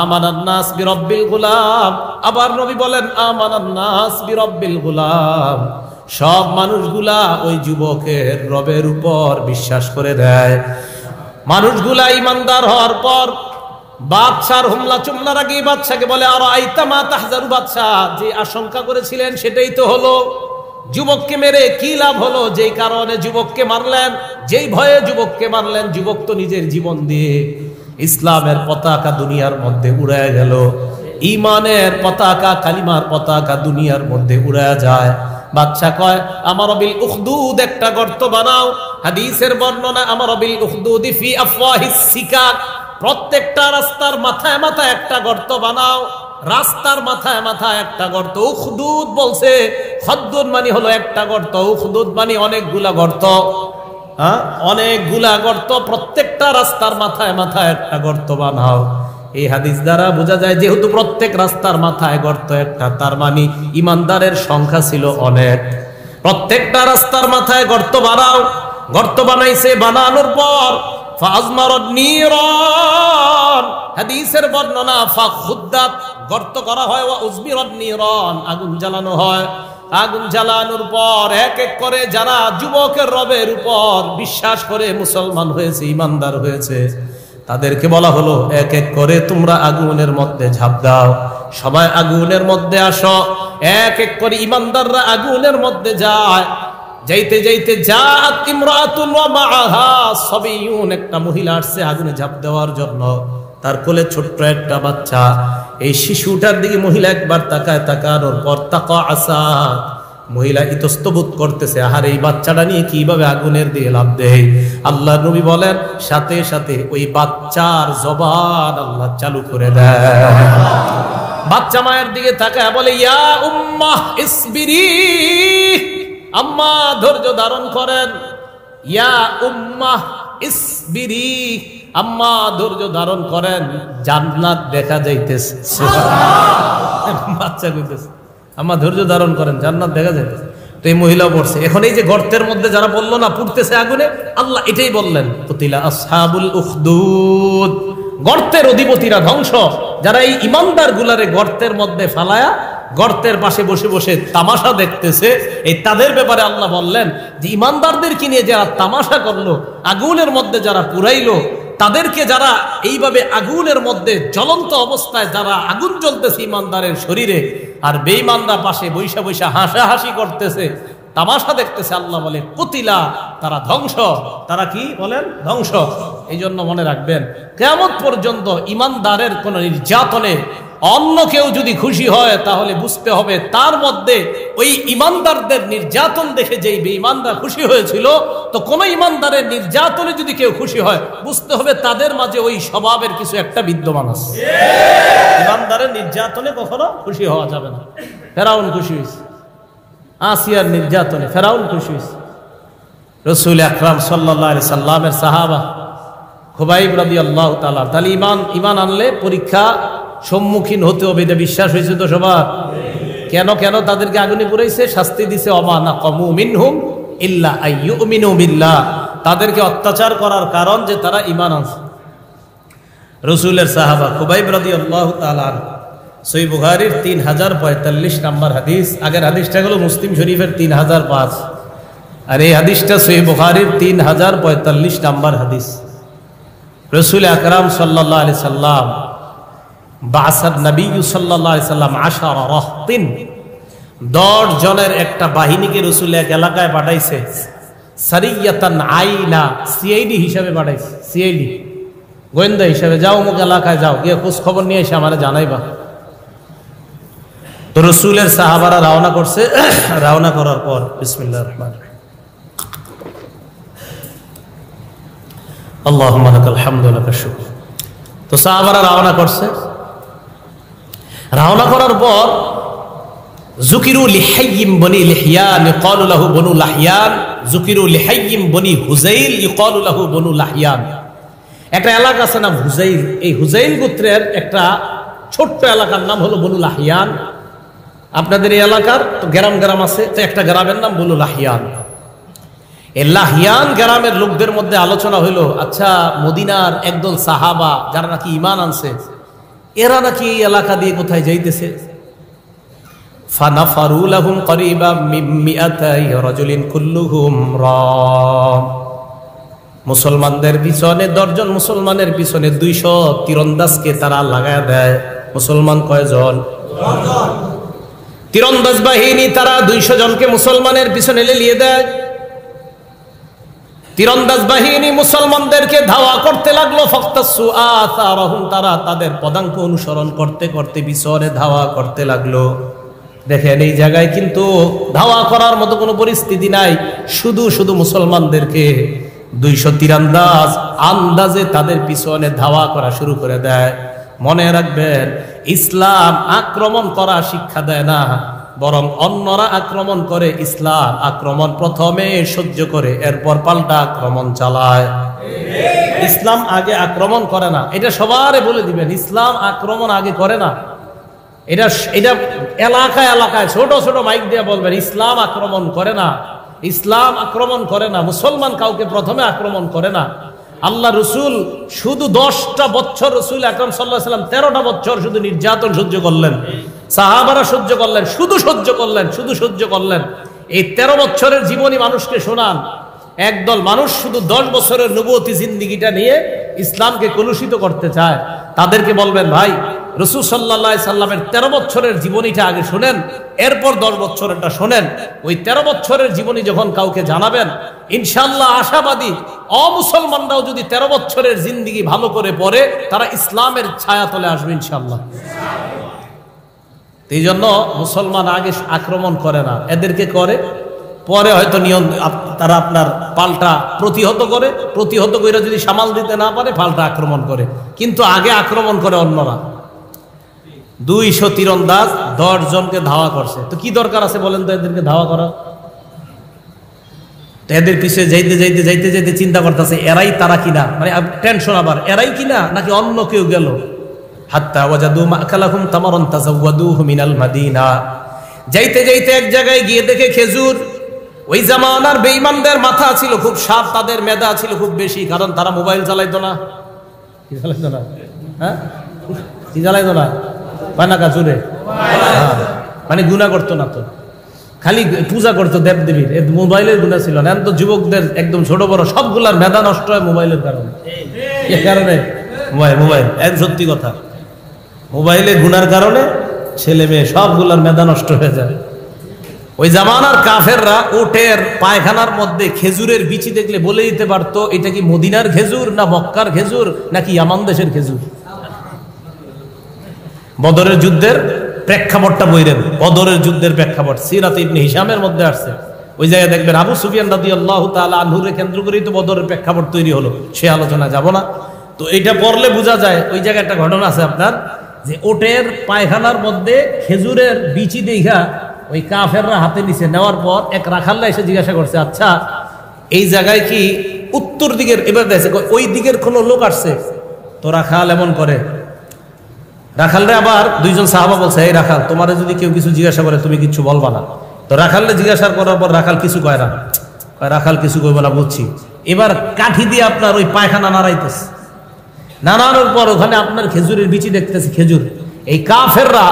[SPEAKER 1] আমানান নাস বিরব্বিল গুলাম। আবার নবী বলেন আমানান নাস বিরব্বিল গুলাম। সব মানুষগুলা ওই যুবকের রবের উপর বিশ্বাস করে দেয়। মানুষগুলা ইমানদার হওয়ার পর বাদশার হুমলা চুমলার আগে বাদশাকে বলে, আর আইতা মা তাহজারু, বাদশা যে আশঙ্কা করেছিলেন সেটাই তো হলো। যুবককে মেরে কি লাভ হলো? যেই কারণে যুবককে মারলেন, যেই ভয়ে যুবককে মারলেন, যুবক তো নিজের জীবন দিয়ে ইসলামের পতাকা দুনিয়ার মধ্যে উড়ায় গেল। ইমানের পতাকা, কালিমার পতাকা দুনিয়ার মধ্যে উড়ায় যায়। বাদশা কয়, আমার বিল উখদুদ, একটা গর্ত বানাও। হাদিসের বর্ণনা, আমার বিল উখদুদি ফি আফওয়াহিস সিকাক, প্রত্যেকটা রাস্তার মাথায় মাথায় একটা গর্ত বানাও। রাস্তার মাথায় মাথায় একটা গর্ত। উখদুদ বলছে, খদ্দুদ মানে হলো একটা গর্ত, উখদুদ মানে অনেকগুলা গর্ত। অনেকগুলা গর্ত, প্রত্যেকটা রাস্তার মাথায় মাথায় একটা গর্ত বানাও। এই হাদিস দ্বারা বোঝা যায় যেহেতু প্রত্যেক রাস্তার মাথায় গর্ত একটা, তার মানে ইমানদারের সংখ্যা ছিল অনেক। প্রত্যেকটা রাস্তার মাথায় গর্ত বানাও। গর্ত বানাইছে, বানানোর পর ফাজমারুন নিরান, হাদিসের বর্ণনা ফাখুদ্দাত, গর্ত করা হয়, ওয়া উজমিরুন নিরান, আগুন জ্বালানো হয়। আগুন জ্বালানোর পর এক এক করে যারা যুবকের রবের উপর বিশ্বাস করে মুসলমান হয়েছে, ইমানদার হয়েছে, তাদেরকে বলা হলো এক এক করে তোমরা আগুনের মধ্যে ঝাঁপ দাও। সবাই আগুনের মধ্যে আসো। এক এক করে ইমানদাররা আগুনের মধ্যে যায়। যাইতে যাইতে জাত ইমরাতুন ওয়া মাআহা সাবিয়ুন, একটা মহিলা আসছে আগুনে ঝাঁপ দেওয়ার জন্য। তার কোলে ছোট্ট একটা বাচ্চা। এই শিশুটার দিকে মহিলা একবার তাকায়, তাকানোর পর তাকা আসা, মহিলা ইতস্তবোধ করতেছে, আহার এই বাচ্চাটা নিয়ে কিভাবে আগুনের দিয়ে লাভ দেয়। আল্লাহ নবী বলেন, সাথে সাথে ওই বাচ্চার জবান আল্লাহ চালু করে দেয়। বাচ্চা মায়ের দিকে তাকায় বলে, ইয়া উম্মাহ ইসবিরি, আম্মা ধৈর্য ধারণ করেন। ইয়া উম্মাহ ইসবিরি, আম্মা ধৈর্য ধারণ করেন, জান্নাত দেখা যাইতেছে। বাচ্চা কইতেছে, আম্মা ধৈর্য ধারণ করেন, জান্নাত দেখা যাইতেছে। তো এই মহিলা পড়ছে। এখন এই যে গর্তের মধ্যে যারা বললো না পুড়তেছে আগুনে, আল্লাহ এটাই বললেন, কুতিলা আসহাবুল উখদুদ, গর্তের অধিপতিরা ধ্বংস। যারা এই ইমানদার গুলারে গর্তের মধ্যে ফালায়া গর্তের পাশে বসে বসে তামাশা দেখতেছে, এই তাদের ব্যাপারে আল্লাহ বললেন যে ইমানদারদেরকে নিয়ে যারা তামাশা করলো, আগুনের মধ্যে যারা পুরাইলো, তাদেরকে যারা এইভাবে আগুনের মধ্যে জ্বলন্ত অবস্থায় যারা আগুন জ্বলতেছে ইমানদারের শরীরে, আর বেঈমানরা পাশে বৈশা বৈশা হাসাহাসি করতেছে, তামাশা দেখতেছে, আল্লাহ বলে কুতিলা, তারা ধ্বংস। তারা কি বলেন? ধ্বংস। এই জন্য মনে রাখবেন, কিয়ামত পর্যন্ত ইমানদারের কোন নির্যাতনে অন্য কেউ যদি খুশি হয় তাহলে বুঝতে হবে তার মধ্যে ওই ইমানদারদের নির্যাতন দেখে যেই বেঈমানরা খুশি হয়েছিল, তো কোন ইমানদারের নির্যাতনে যদি কেউ খুশি হয় বুঝতে হবে তাদের মাঝে ওই স্বভাবের কিছু একটা বিদ্যমান আছে। ইমানদারের নির্যাতনে কখনো খুশি হওয়া যাবে না। ফেরাউন খুশি হয়েছে, আসিয়ার নির্যাতনে ফেরাউন খুশি হয়েছে। রাসূল আকরাম সাল্লাল্লাহু আলাইহি সাল্লামের সাহাবা খুবাইব রাদিয়াল্লাহু তাআলা। তাহলে ঈমান আনলে পরীক্ষা সম্মুখীন হতে হবে, এটা বিশ্বাস হয়েছে তো সবার? কেন কেন তাদেরকে আগুনে পুরাইছে? শাস্তি দিছে, ওমা নাকামু মিনহুম ইল্লা আইয়ুমিনু বিল্লাহ। তাদেরকে অত্যাচার করার কারণ যে তারা ঈমান আনছে। রাসূলের সাহাবা খুবাইব রাদিয়াল্লাহু তাআলা, সহিহ বুখারীর 3045 নম্বর হাদিস। আগের হাদিসটা হলো মুসলিম শরীফের 3005, আর এই হাদিসটা সহিহ বুখারীর 3045 নম্বর হাদিস। রাসূল আকরাম সাল্লাল্লাহু আলাইহি সাল্লাম বাসাদ নবী সাল্লাল্লাহু আলাইহি সাল্লাম 10 রাহতিন, 10 জনের একটা বাহিনীকে রাসূল এক এলাকায় পাঠাইছে। সারিয়াতান আইনা, সিআইডি হিসাবে পাঠাইছে। সিআইডি গোয়েন্দা হিসাবে, যাও অমুক এলাকায় যাও, গিয়ে খোঁজ খবর নিয়ে এসে আমারে জানাইবা। তো রাসূলের সাহাবারা রওনা করছে। রওনা করার পর বিসমিল্লাহির রহমানির রহিম, আল্লাহুম্মা লাকাল হামদু ওয়া লাকাশ শুকর। তো সাহাবারা রওনা করছে। রওনা করার পর যুকিরু লিহাইয়িম বনি লিহয়ান ইকালু লাহু বনু লাহয়ান, যুকিরু লিহাইয়িম বনি হুযাইল ইকালু লাহু বনু লাহয়ান। একটা এলাকা আছে নাম হুযাইল, এই হুযাইল গোত্রের একটা ছোট্ট এলাকার নাম হলো বনু লাহয়ান। আপনাদের এই এলাকার তো গ্রাম আছে, তো একটা গ্রামের নাম বনু লাহয়ান। এই লাহয়ান গ্রামের লোকদের মধ্যে আলোচনা হইলো, আচ্ছা মদিনার একদল সাহাবা যারা নাকি ঈমান আনছে, এরা নাকি এই এলাকা দিয়ে কোথায় যাইতেছে। ফানাফারু লাহুম করিবাম মিন মিআতাই রাজুলিন কুল্লুহুম রাম। মুসলমানদের পিছনে 10 জন, মুসলমানের পিছনে 200 তীরন্দাজকে তারা লাগায় দেয়। মুসলমান কয়জন? 10 জন। তীরন্দাজ বাহিনী তারা 200 জনকে মুসলমানের পিছনে লেলিয়ে দেয়। তীরন্দাজ বাহিনী মুসলমানদেরকে ধাওয়া করতে লাগলো। ফাক্তাসু আসারহুম, তারা তাদের পদাঙ্ক অনুসরণ করতে করতে পিছনে ধাওয়া করতে লাগলো। দেখেন এই জায়গায় কিন্তু ধাওয়া করার মতো কোনো পরিস্থিতি নাই, শুধু শুধু মুসলমানদেরকে 200 তীরন্দাজ আন্দাজে তাদের পিছনে ধাওয়া করা শুরু করে দেয়। মনে রাখবেন, ইসলাম আক্রমণ করা শিক্ষা দেয় না, বরং অন্যরা আক্রমণ করে, ইসলাম আক্রমণ প্রথমে সহ্য করে, এরপর পাল্টা আক্রমণ চালায়। ইসলাম আগে আক্রমণ করে না, এটা সবারে বলে দিবেন। ইসলাম আক্রমণ আগে করে না, এটা এলাকায় এলাকায় ছোট ছোট মাইক দিয়ে বলবেন, ইসলাম আক্রমণ করে না, ইসলাম আক্রমণ করে না। মুসলমান কাউকে প্রথমে আক্রমণ করে না। আল্লাহ রসুল শুধু 10টা বছর, রসুল আকরাম সাল্লাল্লাহু আলাইহি সাল্লাম 13টা বছর শুধু নির্যাতন সহ্য করলেন, সাহাবারা সহ্য করলেন, শুধু সহ্য করলেন। এই 13 বছরের জীবনী মানুষকে শোনান। একদল মানুষ শুধু 10 বছরের নবুয়তি জিন্দেগিটা নিয়ে ইসলামকে কলুষিত করতে চায়। তাদেরকে বলবেন, ভাই রাসূল সাল্লাল্লাহু আলাইহি সাল্লামের 13 বছরের জীবনীটা আগে শোনেন, এরপর 10 বছরেরটা শোনেন। ওই 13 বছরের জীবনী যখন কাউকে জানাবেন, ইনশাআল্লাহ আশাবাদী অমুসলমানরাও যদি 13 বছরের জিন্দেগি ভালো করে পড়ে, তারা ইসলামের ছায়া তলে আসবে ইনশাআল্লাহ। এই জন্য মুসলমান আগে আক্রমণ করে না, এদেরকে করে, পরে হয়তো তারা আপনার পাল্টা প্রতিহত করে যদি সামাল দিতে না পারে পাল্টা আক্রমণ করে, কিন্তু আগে আক্রমণ করে অন্যরা। 200 তীরন্দাজ 10 জনকে ধাওয়া করছে, তো কি দরকার আছে বলেন তো এদেরকে ধাওয়া করা? এদের পিছিয়ে যাইতে চিন্তা করতেছে, এরাই তারা কিনা, মানে টেনশন, আবার এরাই কিনা নাকি অন্য কেউ গেল। হাত্তা ওয়াজাদু মাকালাহুম তামারান তাজাওয়াদুহু মিনাল মাদিনা। যাইতে এক জায়গায় গিয়ে দেখে খেজুর। ওই জামানার বেঈমানদের মাথা ছিল খুব শার্প, তাদের মেধা ছিল খুব বেশি, কারণ তারা মোবাইল চালাইতো না। কি চালাইতো না? হ্যাঁ, কি চালাইতো না? বানাকা জুড়ে, মানে গুনাহ করতো না, তো খালি পূজা করতো দেবদেবীর। মোবাইলের গুনাহ ছিল না। তো যুবকদের একদম ছোট বড় সবগুলার মেধা নষ্ট হয় মোবাইলের কারণে। এ কারণে মোবাইল এক সত্যি কথা, মোবাইলের গুনার কারণে ছেলে মেয়ে সবগুলার মেধা নষ্ট হয়ে যায়। ওই জামানার কাফেররা উটের পায়খানার মধ্যে খেজুরের বিচি দেখলে বলে দিতে পারতো এটা কি মদিনার খেজুর না মক্কার খেজুর নাকি ইয়ামান দেশের খেজুর। বদরের যুদ্ধের প্রেক্ষাপটটা বইরেন, বদরের যুদ্ধের প্রেক্ষাপট সিরাত ইবনে হিশামের মধ্যে আসছে। ওই জায়গায় দেখবেন আবু সুফিয়ান রাদিয়াল্লাহু তাআলা আনহুকে কেন্দ্র করেই তো বদরের প্রেক্ষাপট তৈরি হলো, সে আলোচনা যাব না। তো এটা পড়লে বোঝা যায় ওই জায়গায় একটা ঘটনা আছে আপনার, যে ওটের পায়খানার মধ্যে খেজুরের বিচি দেখা ওই কাফেররা হাতে নিচে নেওয়ার পর এক রাখাল্লা এসে জিজ্ঞাসা করছে, আচ্ছা এই জায়গায় কি উত্তর দিকের এবার দেখছে ওই দিকের কোনো লোক আসছে, তো রাখাল এমন করে। রাখালরে আবার দুইজন সাহাবা বলছে, এই রাখাল, তোমার যদি কেউ কিছু জিজ্ঞাসা করে তুমি কিছু বলবা না। তো রাখালরে জিজ্ঞাসা করার পর রাখাল কিছু কয় না, রাখাল কিছু কইব না, বুঝছি। এবার কাঠি দিয়ে আপনার ওই পায়খানা নাড়াইতেছে, নাড়ানোর পর ওখানে আপনার খেজুরের বিচি দেখতেছে, খেজুর। এই কাফেররা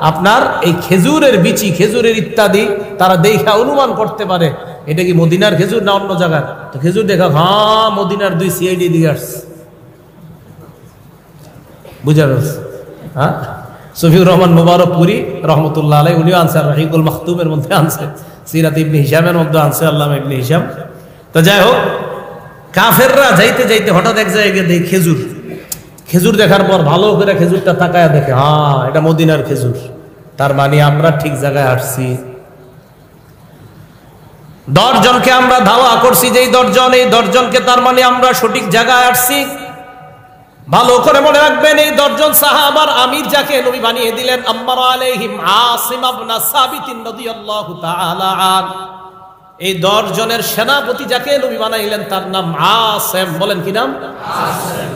[SPEAKER 1] আপনার এই খেজুরের বিচি, খেজুরের ইত্যাদি তারা দেখা অনুমান করতে পারে এটা কি মদিনার খেজুর না অন্য জায়গার। তো খেজুর দেখা, হ্যাঁ মদিনার 2 সিআইডি দিয়ে আসছে, বুঝা গেছে। হ্যাঁ, শফিউর রহমান মুবারকপুরি রহমতুল্লাহ আলাইহি উনিও আনছে, রাহিকুল মাখতুমের মধ্যে আনছে, সিরাত ইবনে হিশামের মধ্যে আনছে, আল্লামা ইবনে হিশাম। তো যাই হোক, কাফেররা যাইতে যাইতে হঠাৎ এক জায়গায় দেখে খেজুর, খেজুর দেখার পর ভালো করে খেজুরটা তাকায় দেখে, হ্যাঁ এটা মদিনার খেজুর, তার মানে আমরা ঠিক জায়গায় আসছি। 10 জনকে আমরা ধাওয়া করছি, যেই 10 জন, এই 10 জনকে তার মানে আমরা সঠিক জায়গায় আসছি। ভালো করে মনে রাখবেন, এই 10 জন সাহাবার আমির যাকে নবী বানিয়ে দিলেন, আম্মারা আলাইহিম আসিম ইবনে সাবিত রাদিয়াল্লাহু তাআলা আন। এই 10 জনের সেনাপতি যাকে নবী বানাইলেন তার নাম আসিম। বলেন কি নাম? আসিম।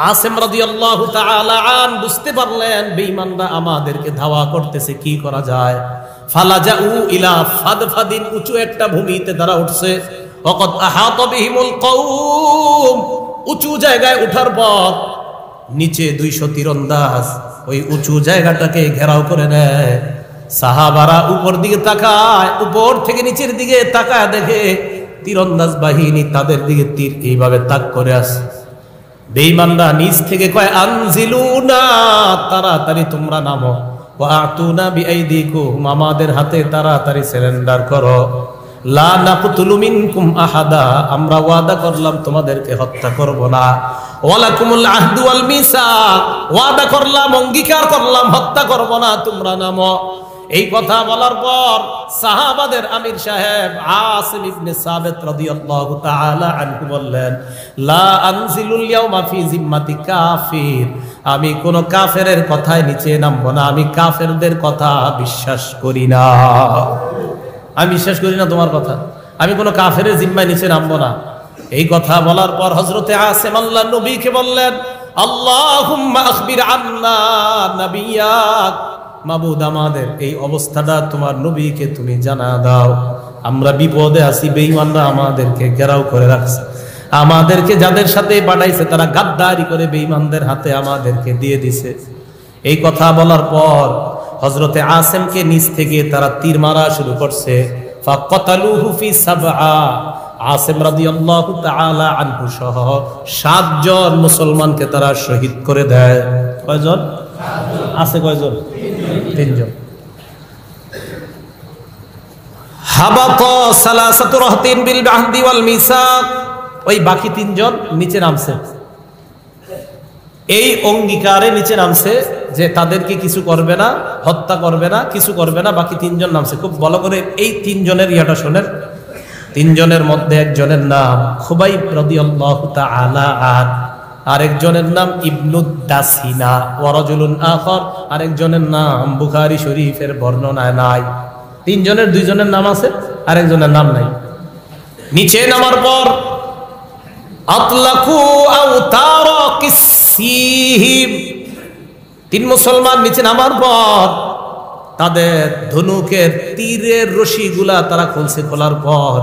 [SPEAKER 1] আসিম রাদিয়াল্লাহু তাআলা আন বুঝতে পারলেন বেঈমানরা আমাদেরকে ধাওয়া করতেছে, কি করা যায়। ফালাজাউ ইলা ফাদফাদিন, উঁচু একটা ভূমিতে তারা উঠছে। ওয়াকাদ আহাতা বিহিমুল কওম, উঁচু জায়গায় উঠার পর নিচে 200 তীরন্দাজ ওই উঁচু জায়গাটাকে ঘেরাও করে নেয়। সাহাবারা উপর দিকে তাকায়, উপর থেকে নিচের দিকে তাকায় দেখে তীরন্দাজ বাহিনী তাদের দিকে তীর এইভাবে তাক করে আসে। বেঈমানরা নিচ থেকে কয়, আনজিলুনা, তাড়াতাড়ি তোমরা নামো, ওয়া আতুনা বিআইদিকুম, আমাদের হাতে তাড়াতাড়ি সারেন্ডার করো। লা নাকতুলু মিনকুম আহাদা, আমরা ওয়াদা করলাম তোমাদেরকে হত্যা করব না। ওয়ালাকুমুল আহদু ওয়াল মিসাক, ওয়াদা করলাম, অঙ্গীকার করলাম হত্যা করব না, তোমরা নামো। এই কথা বলার পর সাহাবাদের আমির সাহেব আসিম ইবনে সাবিত রাদিয়াল্লাহু তাআলা আনহু বললেন, লা আনজিলুল ইয়াউমা ফি জিম্মাতি কাফির, আমি কোন কাফেরের কথায় নিচে নামবো না, আমি কাফেরদের কথা বিশ্বাস করি না, আমি বিশ্বাস করি না তোমার কথা, আমি কোন কাফেরের জিম্মায় নিচে নামবো না। এই কথা বলার পর হযরতে আসিম আল্লাহ নবীকে বললেন, আল্লাহুম্মা আখবির আন্না নাবিয়াক, মাবুদ আমাদের এই অবস্থাটা তোমার নবীকে তুমি জানা দাও, আমরা বিপদে আছি, বেঈমানরা আমাদেরকে ঘেরাও করে রাখছে, আমাদেরকে যাদের সাথে পাঠাইছে তারা গাদ্দারি করে বেঈমানদের হাতে আমাদেরকে দিয়ে দিছে। এই কথা বলার পর হযরতে আসিমকে নিচ থেকে তারা তীর মারা শুরু করছে। ফাকাতালুহু ফি সাবআ, আসিম রাদিয়াল্লাহু তাআলা আনহু সহ 7 জন মুসলমানকে তারা শহীদ করে দেয়। কয়জন আছে? কয়জন? 3 জন। হাবাতা সালাসাতু রাহতিন বিল আহদি ওয়াল মিসাক, ওই বাকি 3 জন নিচে নামছে, এই অঙ্গীকারে নিচে নামছে যে তাদেরকে কিছু করবে না, হত্যা করবে না, কিছু করবে না। বাকি 3 জন নামছে। খুব ভালো করে এই 3 জনের ইয়াটা শোনেন। 3 জনের মধ্যে একজনের নাম খুবাইব রাদিয়াল্লাহু তাআলা আন, আরেকজনের নাম ইবনুদ দাসিনা, ওয়া রাজুলুন আখর, আরেকজনের নাম বুখারী শরীফের বর্ণনায় নাই। 3 জনের 2 জনের নাম আছে, আরেকজনের নাম নাই। নিচে নামার পর আতলাকু আওতারা কিসিহিম, 3 মুসলমান নিচে নামার পর তাদের ধনুকের তীরের রশিগুলা তারা খুলছে, খোলার পর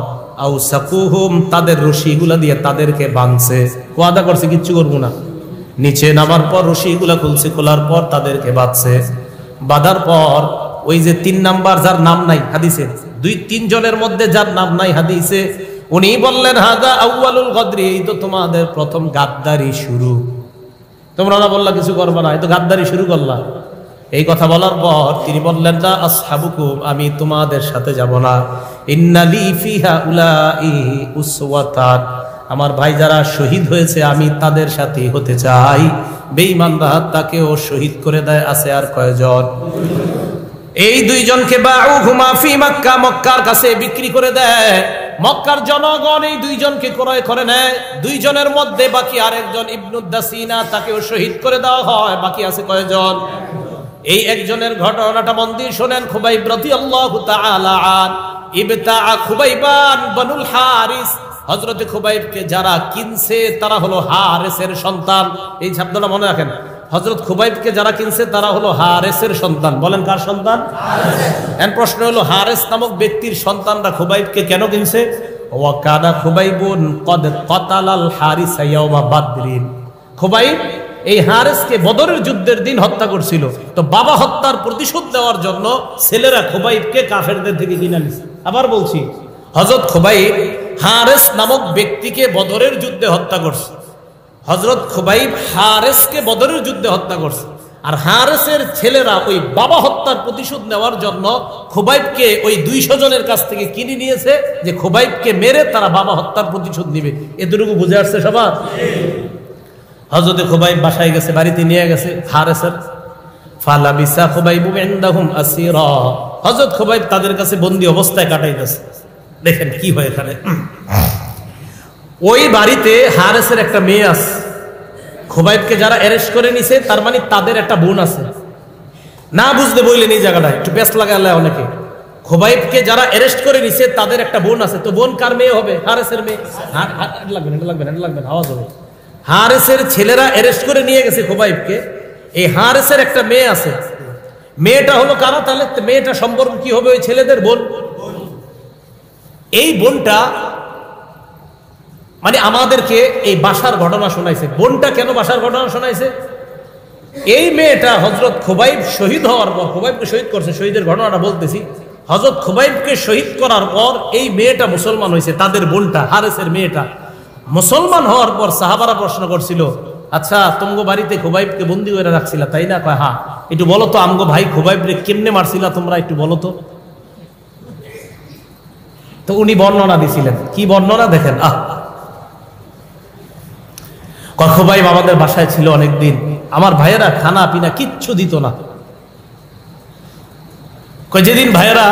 [SPEAKER 1] আউসাকুহুম, তাদের রশিগুলা দিয়ে তাদেরকে বাঁধছে, ওয়াদা করছে কিচ্ছু করবো না। নিচে নামার পর রশিগুলা খুলছে, খোলার পর তাদেরকে বাঁধছে। বাঁধার পর ওই যে 3 নাম্বার যার নাম নাই হাদিসে, 2-3 জনের মধ্যে যার নাম নাই হাদিসে, উনি বললেন, হাদা আউয়ালুল গদরি, এই তো তোমাদের প্রথম গাদ্দারি শুরু, তোমরা না বললা কিছু করবে না, এই তো গাদ্দারি শুরু করলা। এই কথা বলার পর তিনি বললেন, না আসহাবুকুম, আমি তোমাদের সাথে যাব না, ইন্নালি ফিহা উলাই উসওয়াতান, আমার ভাই যারা শহীদ হয়েছে আমি তাদের সাথে হতে চাই। বেঈমানরা তাকেও শহীদ করে দেয়। আছে আর কয়জন? এই 2 জনকে বাউহুমা ফি মক্কা, মক্কার কাছে বিক্রি করে দেয়। মক্কার জনগণ এই 2 জনকে ক্রয় করে নেয়। 2 জনের মধ্যে বাকি আরেকজন ইবনুদ দাসিনা, তাকেও শহীদ করে দেওয়া হয়। বাকি আছে কয়জন? এই একজনের ঘটনাটা মন দিয়ে শোনেন। খুবাইব রাদিয়াল্লাহু তাআলা আন ইবতাআ খুবাইবান বানুল হারিস, হযরত খুবাইবকে যারা কিনছে তারা হলো হারেসের সন্তান। এই শব্দটা মনে রাখেন, হযরত খুবাইবকে যারা কিনছে তারা হলো হারেসের সন্তান। বলেন কার সন্তান? এখন প্রশ্ন হলো, হারেস নামক ব্যক্তির সন্তানরা খুবাইবকে কেন কিনছে? ওয়া কানা খুবাইবুন কদ কাতালাল হারিসা ইয়াওমা বাদরিন। খুবাইব এই হারেসকে বদরের যুদ্ধের দিন হত্যা করছিল, তো বাবা হত্যার প্রতিশোধ দেওয়ার জন্য ছেলেরা খুবাইবকে কাফেরদের থেকে কিনে নিছে। আবার বলছি, হযরত খুবাইব হারেস নামক ব্যক্তিকে বদরের যুদ্ধে হত্যা করছে। হযরত খুবাইব হারেসকে বদরের যুদ্ধে হত্যা করছে, আর হারেসের ছেলেরা ওই বাবা হত্যার প্রতিশোধ নেওয়ার জন্য খুবাইবকে ওই 200 জনের কাছ থেকে কিনে নিয়েছে, যে খুবাইবকে মেরে তারা বাবা হত্যার প্রতিশোধ নিবে। এতটুকু বুঝে আসছে সবার? হযরত খুবাইব বাসায় গেছে, বাড়িতে নিয়ে গেছে হারেসের। ফালাবিসা খুবাইবু ইনদাহুম আসীরা। হযরত খুবাইব তাদের কাছে বন্দী অবস্থায় কাটাইতেছে। দেখেন কি হয় এখানে। ওই বাড়িতে হারেসের একটা মেয়ে আছে। খুবাইবকে যারা অ্যারেস্ট করে নিছে তার মানে তাদের একটা বোন আছে। না বুঝতে বললেন এই জায়গাটায় একটু ব্যস্ত লাগালে অনেকে। খুবাইবকে যারা অ্যারেস্ট করে নিছে তাদের একটা বোন আছে, তো বোন কার মেয়ে হবে? হারেসের মেয়ে। লাগবেন আওয়াজ হবে। হারেসের ছেলেরা অ্যারেস্ট করে নিয়ে গেছে খুবাইবকে। এই হারেসের একটা মেয়ে আছে, মেয়েটা হলো কারা? তাহলে মেয়েটা সম্পর্ক কি হবে? ওই ছেলেদের বোন। এই বোনটা মানে আমাদেরকে এই বাসার ঘটনা শোনাইছে। বোনটা কেন বাসার ঘটনা শোনাইছে? এই মেয়েটা হযরত খুবাইব শহীদ হওয়ার পর, খুবাইবকে শহীদ করছে, শহীদের ঘটনাটা বলতেছি। হযরত খুবাইবকে শহীদ করার পর এই মেয়েটা মুসলমান হয়েছে, তাদের বোনটা হারেসের মেয়েটা মুসলমান হওয়ার পর সাহাবারা প্রশ্ন করছিল, আচ্ছা তোমগো বাড়িতে খুবাইবকে বন্দী করে রাখছিলা তাই না? কয় হ্যাঁ। একটু বলো তো আমগো ভাই খুবাইবরে কেমনে মারছিলা তোমরা, একটু বলো তো। তো উনি বর্ণনা দিছিলেন। কি বর্ণনা দেখেন। খুবাইব আমাদের বাসায় ছিল অনেকদিন, আমার ভাইয়েরা খানা পিনা কিচ্ছু দিত না। যেদিন ভাইয়েরা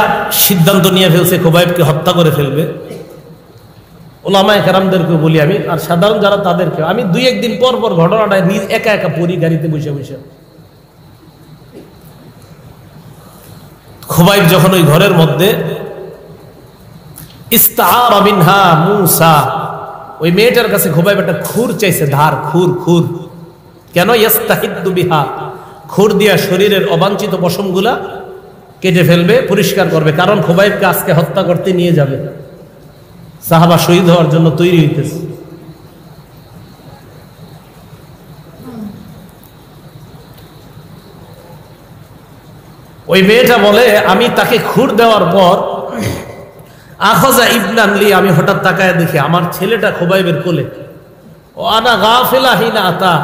[SPEAKER 1] সিদ্ধান্ত নিয়ে ফেলছে খুবাইবকে হত্যা করে ফেলবে, ওলামায়ে কেরামদেরকে বলি আমি, আর সাধারণ যারা তাদেরকে আমি 2-1 দিন পর পর ঘটনাটা একা একা পড়ি গাড়িতে বসে বসে। খুবাইব যখন ওই ঘরের মধ্যে ইস্তাআরা মিনহা মূসা, ওই মেয়েটার কাছে খুবাইব একটা খুর চাইছে, ধার খুর। কেন? ইস্তাহিদ্দু বিহা, খুর দিয়া শরীরের অবাঞ্ছিত পশমগুলা কেটে ফেলবে, পরিষ্কার করবে, কারণ খুবাইবকে আজকে হত্যা করতে নিয়ে যাবে। সাহাবা শহীদ হওয়ার জন্য তৈরি হইতেছে। ওই মেয়েটা বলে, আমি তাকে খুর দেওয়ার পর আখাযা ইবনান লি, আমি হঠাৎ তাকায় দেখি আমার ছেলেটা খুবাইবের কোলে। ও আনা গাফিলা হিনা আতা,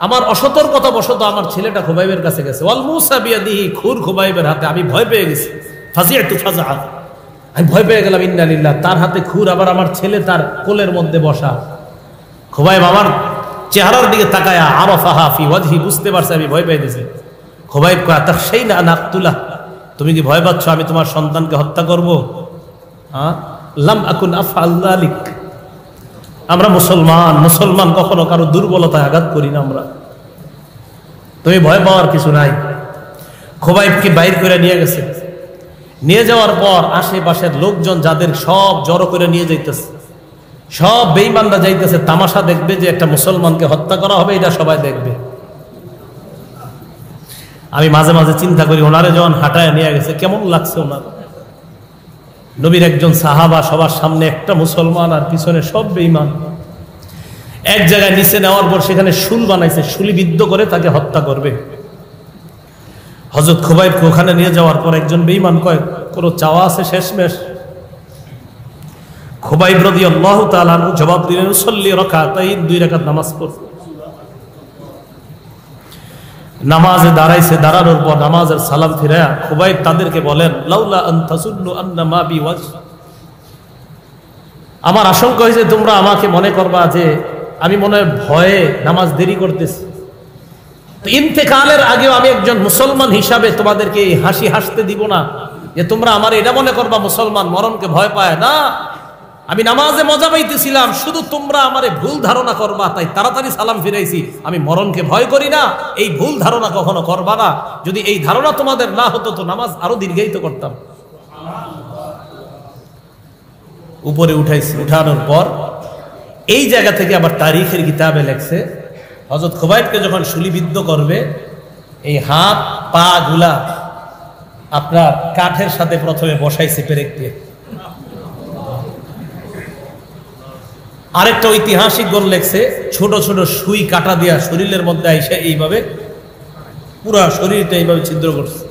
[SPEAKER 1] আমার অসতর্কতা বশত আমার ছেলেটা খুবাইবের কাছে গেছে। ওয়াল মূসা বিয়াদিহি, খুর খুবাইবের হাতে। আমি ভয় পেয়ে গেছি। ফাজিআতু ফাজআ, আমি ভয় পেয়ে গেলাম। ইন্না লিল্লাহ, তার হাতে খুর, আবার আমার ছেলে তার কোলের মধ্যে বসা। খুবাইব আমার চেহারার দিকে তাকায়া আরাফাহা ফি ওয়াজহি, বুঝতে পারছে আমি ভয় পেয়ে গেছি। খুবাইব কয় তাখশাইনা আন আকতুলা, তুমি কি ভয় পাচ্ছ আমি তোমার সন্তানকে হত্যা করব? লাম আকুন আফআল যালিক, আমরা মুসলমান কখনো কারো দুর্বলতায় আঘাত করি না আমরা, তুমি ভয় পাওয়ার কিছু নাই। খুবাইবকে বাইর করে নিয়ে গেছে। নিয়ে যাওয়ার পর আশেপাশের লোকজন যাদের সব জড়ো করে নিয়ে যাইতেছে, সব বেঈমানরা যাইতেছে তামাশা দেখবে যে একটা মুসলমানকে হত্যা করা হবে, এটা সবাই দেখবে। আমি মাঝে মাঝে চিন্তা করি, ওনারে যখন হাঁটায় নিয়ে গেছে কেমন লাগছে ওনার। নবীর একজন সাহাবা, সবার সামনে একটা মুসলমান আর পিছনে সব বেঈমান। এক জায়গায় নিচে নেওয়ার পর সেখানে শুল বানাইছে, শুলিবিদ্ধ করে তাকে হত্যা করবে। হযরত খুবাইবকে ওখানে নিয়ে যাওয়ার পর একজন বেঈমান কয়, কোনো চাওয়া আছে শেষমেশ? খুবাইব রাদিয়াল্লাহু তাআলা আনহু জবাব দিলেন, উসাল্লি রাকাতাইন, 2 রাকাত নামাজ পড়। নামাজে দাঁড়াইছে, দাঁড়ানোর পর নামাজের সালাম ফিরায়া খুবাইব তাদেরকে বলেন, লাউলা আন তাসুন্নু আন্না মা বি ওয়াজ, আমার আশঙ্কা হয়েছে তোমরা আমাকে মনে করবা যে আমি মনে হয় ভয়ে নামাজ দেরি করতেছি। তো ইন্তেকালের আগেও আমি একজন মুসলমান হিসাবে তোমাদেরকে এই হাসি হাসতে দিব না যে তোমরা আমার এটা মনে করবা মুসলমান মরণকে ভয় পায় না। আমি নামাজে মজা পাইতেছিলাম, শুধু তোমরা আমারে ভুল ধারণা করবা তাই তাড়াতাড়ি সালাম ফিরাইছি। আমি মরণকে ভয় করি না, এই ভুল ধারণা কখনো করবা না। যদি এই ধারণা তোমাদের না হতো তো নামাজ আরো দীর্ঘায়িত করতাম। উপরে উঠাইছে। উঠানোর পর এই জায়গা থেকে আবার তারিখের কিতাবে লেখছে হযরত খুবাইবকে যখন শুলিবিদ্ধ করবে এই হাত পা গুলা আপনার কাঠের সাথে প্রথমে বসাইছে পেরেক দিয়ে। আরেকটা ঐতিহাসিক গণ লেখছে ছোট ছোট সুই কাটা দিয়া শরীরের মধ্যে আইসা এইভাবে পুরা শরীরটা এইভাবে ছিদ্র করছে।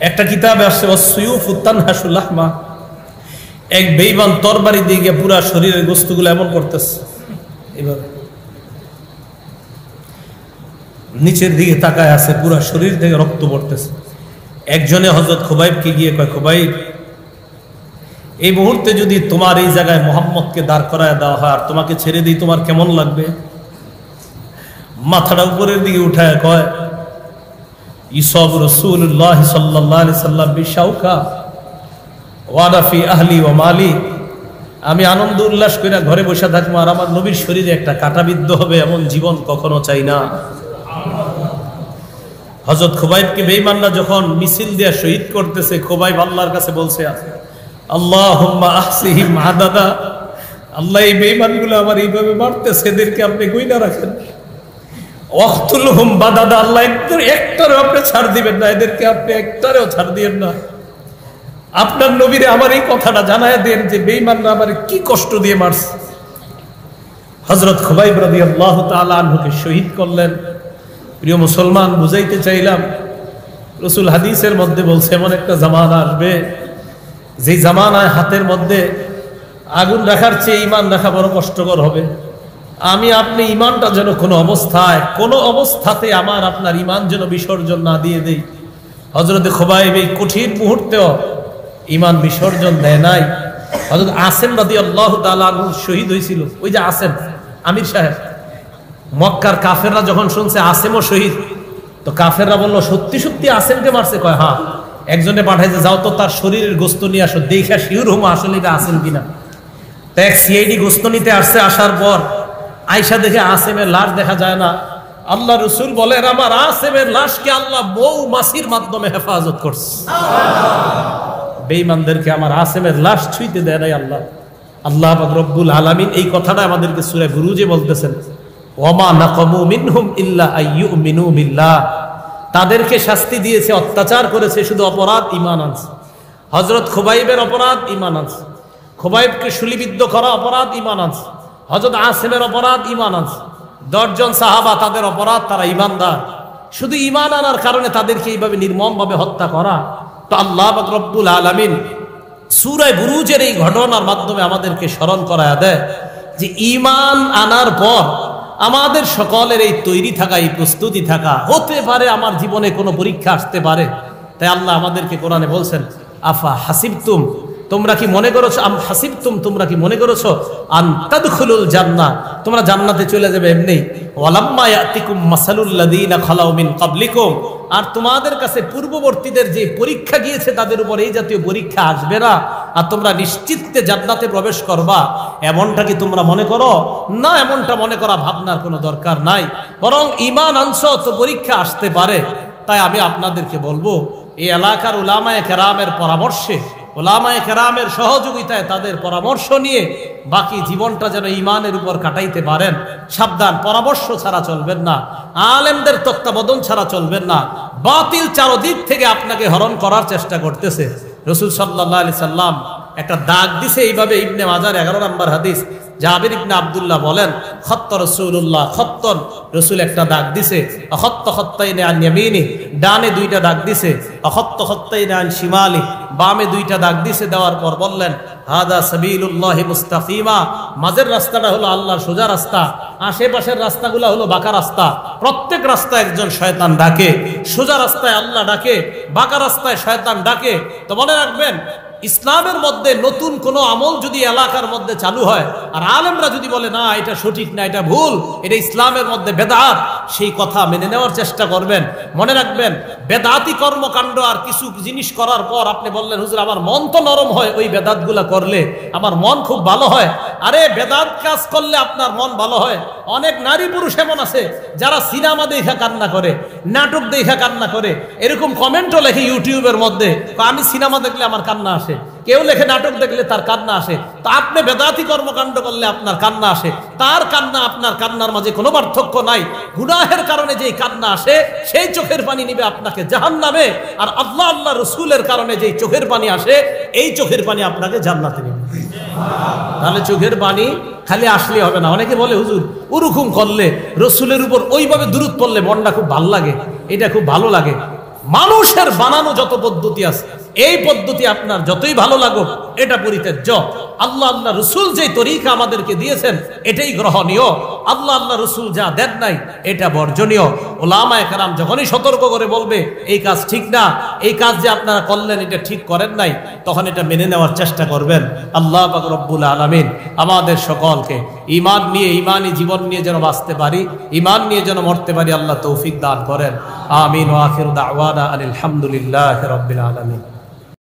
[SPEAKER 1] একটা কিতাবে আসছে ওয়াসসুয়ুফু তানহাসুল লাহমা, এক বেঈমান তরবারি দিয়ে গিয়ে পুরা শরীরের গোশতগুলো এমন করতেছে এইভাবে, নিচের দিকে তাকায় আছে, পুরা শরীর থেকে রক্ত পড়তেছে। একজনে হযরত খুবাইবকে গিয়ে কয়, খুবাইব এই মুহূর্তে যদি তোমার এই জায়গায় মুহাম্মদকে দাঁড় করায় দেওয়া হয় আর তোমাকে ছেড়ে দিই তোমার কেমন লাগবে? মাথাটা উপরের দিকে উঠায় কয়, ইসব রাসূলুল্লাহ সাল্লাল্লাহু আলাইহি সাল্লাম বিশাউকা ওয়া ফি আহলি ওয়া মালি, আমি আনন্দ উল্লাস করে ঘরে বসে থাকবো আর আমার নবীর শরীরে একটা কাঁটাবিদ্ধ হবে এমন জীবন কখনো চাই না। হযরত খুবাইবকে বেঈমানরা যখন মিছিল দিয়ে শহীদ করতেছে, খুবাইব আল্লাহর কাছে বলছে, আল্লাহুম্মা আহসিহিম আদাদা, আল্লাহ এই বেঈমানগুলো আমার এইভাবে মারতেছে, এদেরকে আপনি গুইনা রাখেন। ওয়াকতুলহুম বাদাদা, আল্লাহ একটারও আপনি ছাড় দিবেন না, এদেরকে আপনি একটারও ছাড় দিবেন না। আপনার নবীরে আমার এই কথাটা জানায় দেন যে বেঈমানরা আমার কি কষ্ট দিয়ে মারছে। হযরত খুবাইব রাদিয়াল্লাহু তাআলা আনহুকে শহীদ করলেন। প্রিয় মুসলমান, বুঝাইতে চাইলাম রাসূল হাদিসের মধ্যে বলছে এমন একটা জামানা আসবে যে জামানায় হাতের মধ্যে আগুন রাখার চেয়ে ঈমান রাখা বড় কষ্টকর হবে। আমি আপনি ঈমানটা যেন কোনো অবস্থাতে আমার আপনার ঈমান যেন বিসর্জন না দিয়ে দেই। হযরত খুবাইব এই কঠিন মুহূর্তেও ঈমান বিসর্জন দেয় নাই। হযরত আসেম রাদিয়াল্লাহু তাআলা আনহু শহীদ হয়েছিল। ওই যে আসেম আমির সাহেব, মক্কার কাফেররা যখন শুনছে আসেমও শহীদ, তো কাফেররা বলল সত্যি সত্যি আসেমকে মারছে? কয় হ্যাঁ। একজনে পাঠাইছে, যাও তো তার শরীরের গোস্ত নিয়ে আসো, দেখা শিওর হুম আসলে এটা আসেম কিনা। তো এক সিআইডি গোস্ত নিতে আসছে, আসার পর আয়সা দেখে আসেমের লাশ দেখা যায় না। আল্লাহ রাসূল বলেন, আমার আসেমের লাশকে আল্লাহ মৌমাছির মাধ্যমে হেফাজত করছে। বেঈমানদেরকে আমার আসেমের লাশ ছুঁইতে দেয় নাই আল্লাহ। আল্লাহ পাক রব্বুল আলামিন এই কথাটা আমাদেরকে সূরা বুরুজে বলতেছেন, ওয়ামা নাকামু মিনহুম ইল্লা আইয়ুমিনু বিল্লাহ, তাদেরকে শাস্তি দিয়েছে, অত্যাচার করেছে, শুধু অপরাধ ঈমান আনছে। হযরত খুবাইবের অপরাধ ঈমান আনছে, খুবাইবকে শুলিবিদ্ধ করা অপরাধ ঈমান আনছে, হযরত আসেমের অপরাধ ঈমান আনছে। 10 জন সাহাবা তাদের অপরাধ, তারা ঈমানদার, শুধু ঈমান আনার কারণে তাদেরকে এইভাবে নির্মমভাবে হত্যা করা। তো আল্লাহ পাক রব্বুল আলামিন সূরা বুরুজের এই ঘটনার মাধ্যমে আমাদেরকে স্মরণ করায় দেয় যে ঈমান আনার পর আমাদের সকলের এই তৈরি থাকা, এই প্রস্তুতি থাকা, হতে পারে আমার জীবনে কোনো পরীক্ষা আসতে পারে। তাই আল্লাহ আমাদেরকে কোরআনে বলছেন, আফা হাসিবতুম, তোমরা কি মনে করেছো, আম হাসিবতুম, তোমরা কি মনে করেছো, আন তাদখুলুল জান্নাহ, তোমরা জান্নাতে চলে যাবে এমনি, ওয়ালাম্মা ইয়াতিকুম মাসালুল লাযিনা খালাউ মিন ক্বাবলিকুম, আর তোমাদের কাছে পূর্ববর্তীদের যে পরীক্ষা গিয়েছে তাদের উপর এই জাতীয় পরীক্ষা আসবে না, আর তোমরা নিশ্চিন্তে জান্নাতে প্রবেশ করবা, এমনটা কি তোমরা মনে করো? না, এমনটা মনে করা ভাবনার কোনো দরকার নাই, বরং ঈমান আনছো তো পরীক্ষা আসতে পারে। তাই আমি আপনাদেরকে বলবো, এই এলাকার উলামায়ে কেরামের পরামর্শে, উলামায়ে কেরামের সহযোগিতায়, তাদের পরামর্শ নিয়ে বাকি জীবনটা যেন ঈমানের উপর কাটাইতে পারেন। সাবধান, পরামর্শ ছাড়া চলবেন না, আলেমদের তত্ত্বাবধান ছাড়া চলবেন না। বাতিল চারদিক থেকে আপনাকে হরণ করার চেষ্টা করতেছে। রাসূল সাল্লাল্লাহু আলাইহি সাল্লাম একটা দাগ দিছে এইভাবে, ইবনে মাজার 11 নম্বর হাদিস, জাবির ইবনে আব্দুল্লাহ বলেন, খত্ত রাসূলুল্লাহ খত্তন, রাসূল একটা দাগ দিছে, খত্ত খত্তাইনি আন ইয়ামিনি, ডানে 2টা দাগ দিছে, খত্ত খত্তাইনি আন শিমালি, বামে 2টা দাগ দিছে। দেওয়ার পর বললেন, হাদা সাবিলুল্লাহি মুস্তাকিমা, মাঝের রাস্তাটা হলো আল্লাহর সোজা রাস্তা, আশেপাশের রাস্তাগুলো হলো বাঁকা রাস্তা। প্রত্যেক রাস্তায় একজন শয়তান ডাকে, সোজা রাস্তায় আল্লাহ ডাকে, বাঁকা রাস্তায় শয়তান ডাকে। তো মনে রাখবেন, ইসলামের মধ্যে নতুন কোনো আমল যদি এলাকার মধ্যে চালু হয় আর আলেমরা যদি বলে না এটা সঠিক না, এটা ভুল, এটা ইসলামের মধ্যে বেদাত, সেই কথা মেনে নেওয়ার চেষ্টা করবেন। মনে রাখবেন, বেদাতি কর্মকাণ্ড আর কিছু জিনিস করার পর আপনি বললেন, হুজুর আমার মন তো নরম হয় ওই বেদাতগুলা করলে, আমার মন খুব ভালো হয়। আরে বেদাত কাজ করলে আপনার মন ভালো হয়। অনেক নারী পুরুষ এমন আছে যারা সিনেমা দেখা কান্না করে, নাটক দেখা কান্না করে, এরকম কমেন্টও লেখে ইউটিউবের মধ্যে, আমি সিনেমা দেখলে আমার কান্না আসে। কেউ লেখে নাটক দেখলে তার কান্না আসে, তা আপনি বেদাতি কর্মকাণ্ড করলে আপনার কান্না আসে, তার কান্না আপনার কান্নার মাঝে কোনো পার্থক্য নাই। গুনাহের কারণে যেই কান্না আসে সেই চোখের পানি নিবে আপনাকে জাহান্নামে, আর আল্লাহ আল্লাহ রসুলের কারণে যেই চোখের পানি আসে এই চোখের পানি আপনাকে জান্নাতে নিবে। তাহলে চোখের পানি খালি আসলে হবে না। অনেকে বলে হুজুর ওরকম করলে, রসুলের উপর ওইভাবে দুরূদ পড়লে মনটা খুব ভালো লাগে, এটা খুব ভালো লাগে। মানুষের বানানো যত পদ্ধতি আছে, এই পদ্ধতি আপনার যতই ভালো লাগুক এটা পরিত্যাজ্য। আল্লাহ আল্লাহ রসুল যে তরিকা আমাদেরকে দিয়েছেন এটাই গ্রহণীয়, আল্লাহ আল্লাহ রসুল যা দেন নাই এটা বর্জনীয়। ওলামায়ে কেরাম যখনই সতর্ক করে বলবে এই কাজ ঠিক না, এই কাজ যে আপনারা করলেন এটা ঠিক করেন নাই, তখন এটা মেনে নেওয়ার চেষ্টা করবেন। আল্লাহ পাক রব্বুল আলামিন আমাদের সকলকে ঈমান নিয়ে, ঈমানি জীবন নিয়ে যেন বাঁচতে পারি, ঈমান নিয়ে যেন মরতে পারি, আল্লাহ তৌফিক দান করেন। আমিন ওয়া আখিরু দাওয়ানা আলহামদুলিল্লাহি রাব্বিল আলামিন।